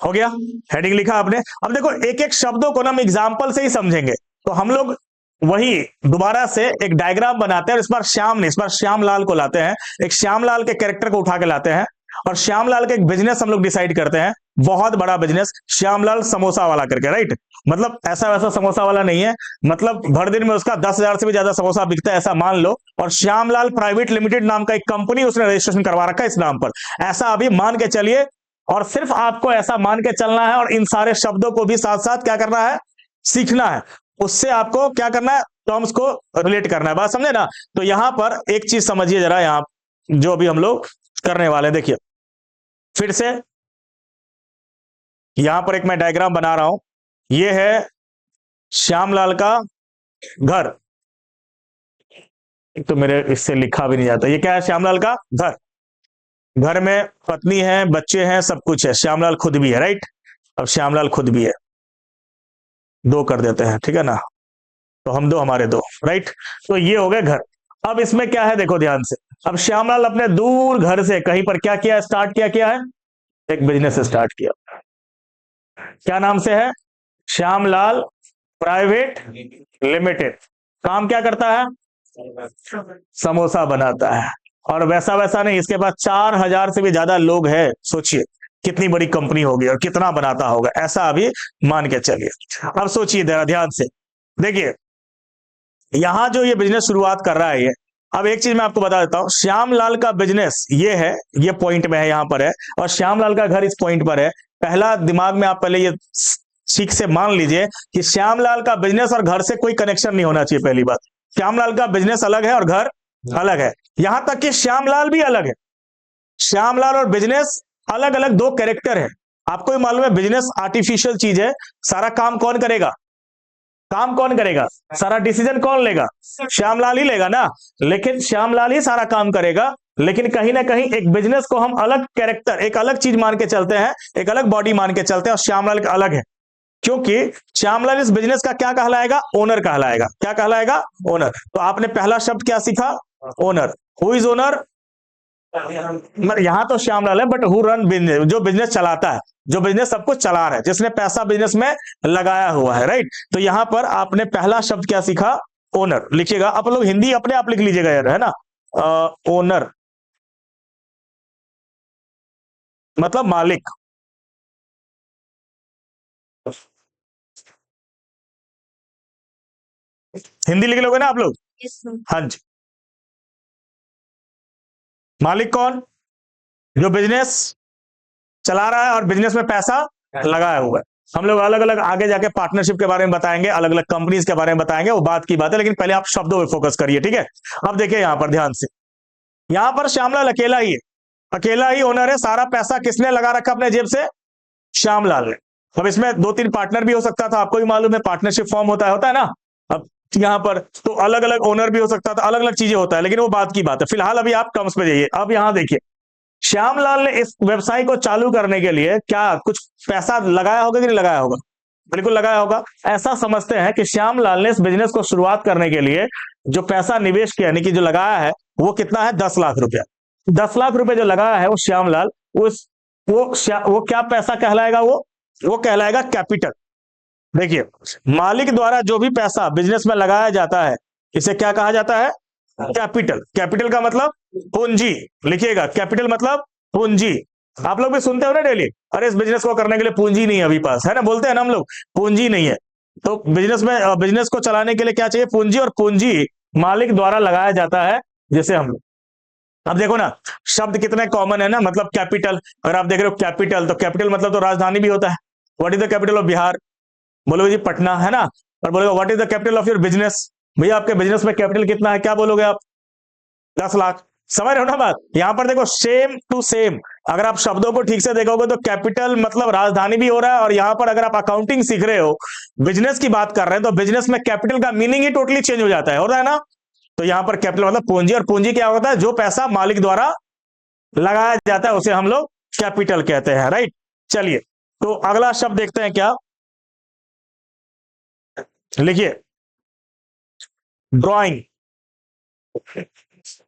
हो गया, हेडिंग लिखा आपने। अब देखो एक एक शब्दों को ना हम एग्जाम्पल से ही समझेंगे, तो हम लोग वही दोबारा से एक डायग्राम बनाते हैं, और इस बार श्याम नहीं, इस बार श्यामलाल को लाते हैं, एक श्यामलाल के कैरेक्टर को उठा के लाते हैं, और श्यामलाल का एक बिजनेस हम लोग डिसाइड करते हैं, बहुत बड़ा बिजनेस, श्यामलाल समोसा वाला करके, राइट। मतलब ऐसा वैसा समोसा वाला नहीं है, मतलब भर दिन में उसका 10,000 से भी ज्यादा समोसा बिकता है ऐसा मान लो, और श्यामलाल प्राइवेट लिमिटेड नाम का एक कंपनी उसने रजिस्ट्रेशन करवा रखा है इस नाम पर, ऐसा अभी मान के चलिए। और सिर्फ आपको ऐसा मान के चलना है, और इन सारे शब्दों को भी साथ साथ क्या करना है, सीखना है। उससे आपको क्या करना है, टर्म्स को रिलेट करना है, बात समझे ना। तो यहां पर एक चीज समझिए जरा, यहां जो अभी हम लोग करने वाले हैं, देखिए फिर से यहां पर एक मैं डायग्राम बना रहा हूं, ये है श्यामलाल का घर, एक तो मेरे इससे लिखा भी नहीं जाता, ये क्या है, श्यामलाल का घर, घर में पत्नी है, बच्चे हैं, सब कुछ है, श्यामलाल खुद भी है, राइट। अब श्यामलाल खुद भी है, दो कर देते हैं, ठीक है ना, तो हम दो, हमारे दो, राइट। तो ये हो गए घर। अब इसमें क्या है, देखो ध्यान से, अब श्यामलाल अपने दूर घर से कहीं पर क्या किया, स्टार्ट क्या है, एक बिजनेस स्टार्ट किया, क्या नाम से है, श्यामलाल प्राइवेट लिमिटेड। काम क्या करता है, समोसा बनाता है, और वैसा वैसा नहीं, इसके पास 4,000 से भी ज्यादा लोग हैं, सोचिए कितनी बड़ी कंपनी होगी और कितना बनाता होगा, ऐसा अभी मान के चलिए। अब सोचिए जरा ध्यान से, देखिए यहां जो ये बिजनेस शुरुआत कर रहा है ये, अब एक चीज मैं आपको बता देता हूं, श्यामलाल का बिजनेस ये है, ये पॉइंट में है, यहां पर है, और श्यामलाल का घर इस पॉइंट पर है। पहला दिमाग में आप पहले ये ठीक से मान लीजिए कि श्यामलाल का बिजनेस और घर से कोई कनेक्शन नहीं होना चाहिए, पहली बात। श्यामलाल का बिजनेस अलग है और घर अलग है, यहां तक कि श्यामलाल भी अलग है। श्यामलाल और बिजनेस अलग अलग दो कैरेक्टर है। आपको भी मालूम है बिजनेस आर्टिफिशियल चीज है, सारा काम कौन करेगा, काम कौन करेगा, सारा डिसीजन कौन लेगा, श्यामलाल ही लेगा ना, लेकिन श्यामलाल ही सारा काम करेगा। लेकिन कहीं ना कहीं एक बिजनेस को हम अलग कैरेक्टर, एक अलग चीज मान के चलते हैं, एक अलग बॉडी मान के चलते हैं, और श्यामलाल का अलग है, क्योंकि श्यामलाल इस बिजनेस का क्या कहलाएगा, ओनर कहलाएगा। क्या कहलाएगा, ओनर। तो आपने पहला शब्द क्या सीखा, ओनर। हु इज ओनर, यहां तो श्यामलाल है, बट हु रन बिजनेस, जो बिजनेस चलाता है, जो बिजनेस सब कुछ चला रहा है, जिसने पैसा बिजनेस में लगाया हुआ है, राइट। तो यहां पर आपने पहला शब्द क्या सीखा, ओनर। लिखिएगा आप लोग, हिंदी अपने आप लिख लीजिएगा यार, है ना। ओनर मतलब मालिक, हिंदी लिख लोगे ना आप लोग, हाँ जी। मालिक कौन, जो बिजनेस चला रहा है और बिजनेस में पैसा लगाया हुआ है। हम लोग अलग अलग आगे जाके पार्टनरशिप के बारे में बताएंगे, अलग अलग कंपनीज के बारे में बताएंगे, वो बात की बात है, लेकिन पहले आप शब्दों पे फोकस करिए, ठीक है। अब देखिए यहां पर ध्यान से, यहां पर श्यामलाल अकेला ही है, अकेला ही ओनर है, सारा पैसा किसने लगा रखा अपने जेब से, श्यामलाल ने। अब इसमें दो तीन पार्टनर भी हो सकता था, आपको भी मालूम है पार्टनरशिप फॉर्म होता है ना। अब यहां पर तो अलग अलग ओनर भी हो सकता था, अलग अलग चीजें होता है, लेकिन वो बात की बात है, फिलहाल अभी आप टर्म्स पे जाइए। अब यहां देखिए, श्यामलाल ने इस व्यवसाय को चालू करने के लिए क्या कुछ पैसा लगाया होगा कि नहीं लगाया होगा, बिल्कुल लगाया होगा। ऐसा समझते हैं कि श्यामलाल ने इस बिजनेस को शुरुआत करने के लिए जो पैसा निवेश किया, यानी कि जो लगाया है, वो कितना है, 10 लाख रुपया। 10 लाख रुपए जो लगाया है वो श्यामलाल, उस वो क्या पैसा कहलाएगा, वो कहलाएगा कैपिटल। देखिए मालिक द्वारा जो भी पैसा बिजनेस में लगाया जाता है, इसे क्या कहा जाता है, कैपिटल। कैपिटल का मतलब पूंजी, लिखिएगा कैपिटल मतलब पूंजी। आप लोग भी सुनते हो ना डेली, अरे इस बिजनेस को करने के लिए पूंजी नहीं है अभी पास, है ना, बोलते हैं ना हम लोग, पूंजी नहीं है। तो बिजनेस को चलाने के लिए क्या चाहिए, पूंजी, और पूंजी मालिक द्वारा लगाया जाता है, जैसे हम लोग। अब देखो ना शब्द कितने कॉमन है ना, मतलब कैपिटल, अगर आप देख रहे हो कैपिटल, तो कैपिटल मतलब तो राजधानी भी होता है। What is the capital of Bihar, बोलोगे जी पटना, है ना। और बोलोगे what is the capital of your business, भैया आपके बिजनेस में कैपिटल कितना है, क्या बोलोगे आप, 10 लाख। समझ रहे हो ना बात। यहां पर देखो सेम टू सेम, अगर आप शब्दों को ठीक से देखोगे तो कैपिटल मतलब राजधानी भी हो रहा है, और यहां पर अगर आप अकाउंटिंग सीख रहे हो, बिजनेस की बात कर रहे हैं, तो बिजनेस में कैपिटल का मीनिंग ही टोटली चेंज हो जाता है, होता है ना। तो यहां पर कैपिटल मतलब पूंजी, और पूंजी क्या होता है, जो पैसा मालिक द्वारा लगाया जाता है उसे हम लोग कैपिटल कहते हैं, राइट। चलिए तो अगला शब्द देखते हैं, क्या लिखिए, ड्रॉइंग।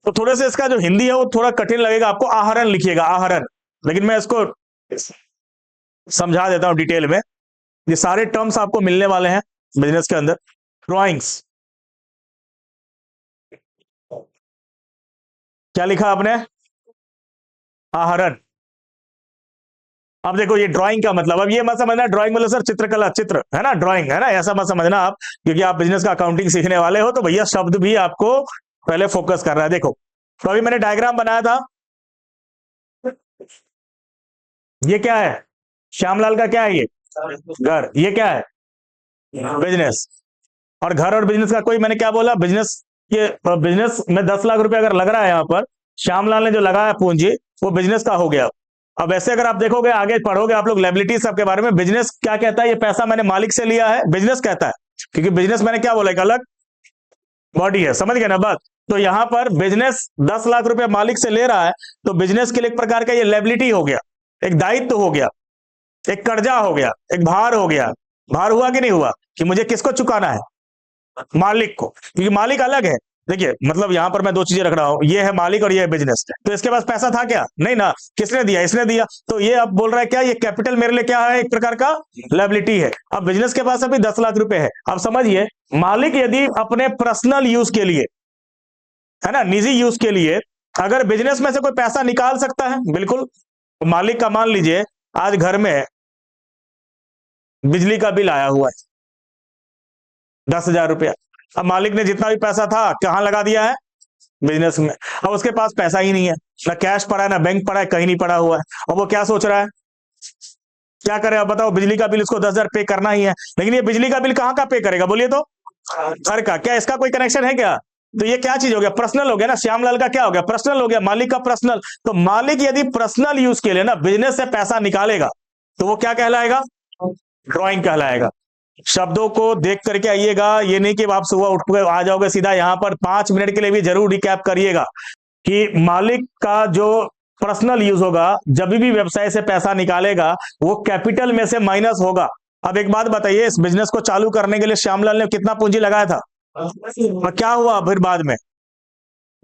तो थोड़े से इसका जो हिंदी है वो थोड़ा कठिन लगेगा आपको, आहरण लिखिएगा, आहरण। लेकिन मैं इसको समझा देता हूं डिटेल में। ये सारे टर्म्स आपको मिलने वाले हैं बिजनेस के अंदर। ड्राइंग्स, क्या लिखा आपने? आहरण। अब देखो ये ड्राइंग का मतलब, अब ये मत समझना ड्राइंग मतलब सर चित्रकला, चित्र है ना, ड्राइंग है ना, ऐसा मत समझना आप, क्योंकि आप बिजनेस का अकाउंटिंग सीखने वाले हो तो भैया शब्द भी आपको पहले फोकस कर रहा है। देखो तो अभी मैंने डायग्राम बनाया था, ये क्या है? श्यामलाल का क्या है ये? घर। ये क्या है? बिजनेस। और घर और बिजनेस का कोई, मैंने क्या बोला, बिजनेस के, बिजनेस में 10 लाख रुपए अगर लग रहा है यहां पर, श्यामलाल ने जो लगाया पूंजी वो बिजनेस का हो गया। अब ऐसे अगर आप देखोगे आगे पढ़ोगे आप लोग लायबिलिटी सबके बारे में, बिजनेस क्या कहता है, ये पैसा मैंने मालिक से लिया है, बिजनेस कहता है, क्योंकि बिजनेस मैंने क्या बोला, एक अलग बॉडी है, समझ गए ना बात। तो यहां पर बिजनेस 10 लाख रुपए मालिक से ले रहा है, तो बिजनेस के लिए एक प्रकार का ये लायबिलिटी हो गया, एक दायित्व हो गया, एक कर्जा हो गया, एक भार हो गया। भार हुआ कि नहीं हुआ, कि मुझे किसको चुकाना है? मालिक को, क्योंकि मालिक अलग है। देखिए मतलब यहां पर मैं दो चीजें रख रहा हूं, ये है मालिक और ये है बिजनेस। तो इसके पास पैसा था क्या? नहीं ना। किसने दिया? इसने दिया। तो ये अब बोल रहा है क्या, ये कैपिटल मेरे लिए क्या है, एक प्रकार का लायबिलिटी है। अब बिजनेस के पास अभी 10 लाख रुपए है। अब समझिए, मालिक यदि अपने पर्सनल यूज के लिए, है ना, निजी यूज के लिए अगर बिजनेस में से कोई पैसा निकाल सकता है, बिल्कुल। मालिक का मान लीजिए आज घर में बिजली का बिल आया हुआ है 10 हजार रुपया। अब मालिक ने जितना भी पैसा था कहां लगा दिया है? बिजनेस में। अब उसके पास पैसा ही नहीं है, ना कैश पड़ा है ना बैंक पड़ा है, कहीं नहीं पड़ा हुआ है। अब वो क्या सोच रहा है, क्या करे? अब बताओ, बिजली का बिल उसको 10 हजार पे करना ही है, लेकिन ये बिजली का बिल कहाँ का पे करेगा बोलिए तो? घर का। क्या इसका कोई कनेक्शन है क्या? तो ये क्या चीज हो गया, पर्सनल हो गया ना। श्यामलाल का क्या हो गया, पर्सनल हो गया, मालिक का पर्सनल। तो मालिक यदि पर्सनल यूज के लिए ना बिजनेस से पैसा निकालेगा तो वो क्या कहलाएगा? ड्राइंग कहलाएगा। शब्दों को देख करके आइएगा, ये नहीं कि आप सुबह उठ के आ जाओगे सीधा, यहां पर 5 मिनट के लिए भी जरूर रिकैप करिएगा कि मालिक का जो पर्सनल यूज होगा, जब भी व्यवसाय से पैसा निकालेगा वो कैपिटल में से माइनस होगा। अब एक बात बताइए, इस बिजनेस को चालू करने के लिए श्यामलाल ने कितना पूंजी लगाया था? और क्या हुआ फिर बाद में?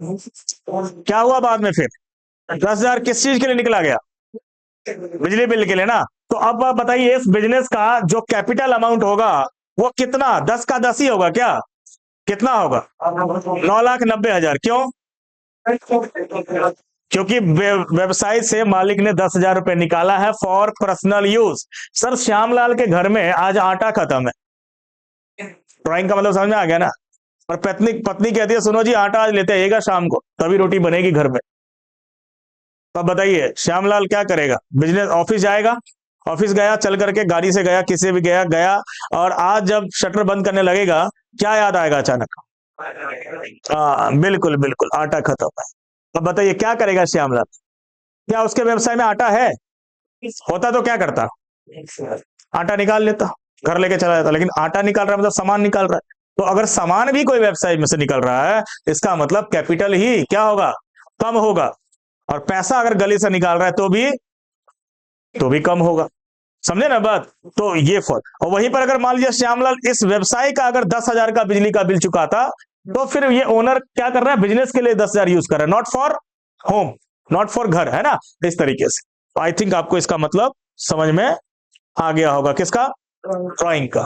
क्या हुआ बाद में फिर? 10 हजार किस चीज के लिए निकला गया? बिजली बिल के लिए ना। तो अब आप बताइए, इस बिजनेस का जो कैपिटल अमाउंट होगा वो कितना, 10 का 10 ही होगा क्या? कितना होगा? 9,90,000। क्यों? क्योंकि व्यवसाय से मालिक ने 10 हजार रुपए निकाला है for personal use. Sir Shyamlal के घर में आज आटा खत्म है, ड्राइंग का मतलब समझ में आ गया ना। और पत्नी पत्नी कहती है सुनो जी आटा आज लेते आइएगा शाम को, तभी रोटी बनेगी घर में। तो अब बताइए श्यामलाल क्या करेगा? बिजनेस, ऑफिस जाएगा, ऑफिस गया, चल करके गाड़ी से गया, किसी भी गया गया, और आज जब शटर बंद करने लगेगा क्या याद आएगा अचानक? हाँ बिल्कुल बिल्कुल, आटा खत्म है। अब बताइए क्या करेगा श्यामलाल? क्या उसके व्यवसाय में आटा है? होता तो क्या करता? आटा निकाल लेता, घर लेके चला जाता। लेकिन आटा निकाल रहा है मतलब सामान निकाल रहा है। तो अगर सामान भी कोई व्यवसाय में से निकल रहा है, इसका मतलब कैपिटल ही क्या होगा? कम होगा। और पैसा अगर गली से निकाल रहा है तो भी कम होगा। समझे ना बात? तो ये फर्क। और वहीं पर अगर मान लीजिए श्यामलाल इस व्यवसाय का अगर 10 हजार का बिजली का बिल चुकाता, तो फिर ये ओनर क्या कर रहा है, बिजनेस के लिए 10 हजार यूज कर रहा है, not for home, not for घर, है ना, इस तरीके से। आई थिंक आपको इसका मतलब समझ में आ गया होगा, किसका? ड्राइंग का।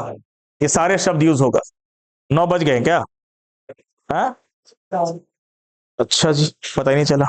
ये सारे शब्द यूज होगा। 9 बज गए क्या? हाँ अच्छा जी, पता ही नहीं चला।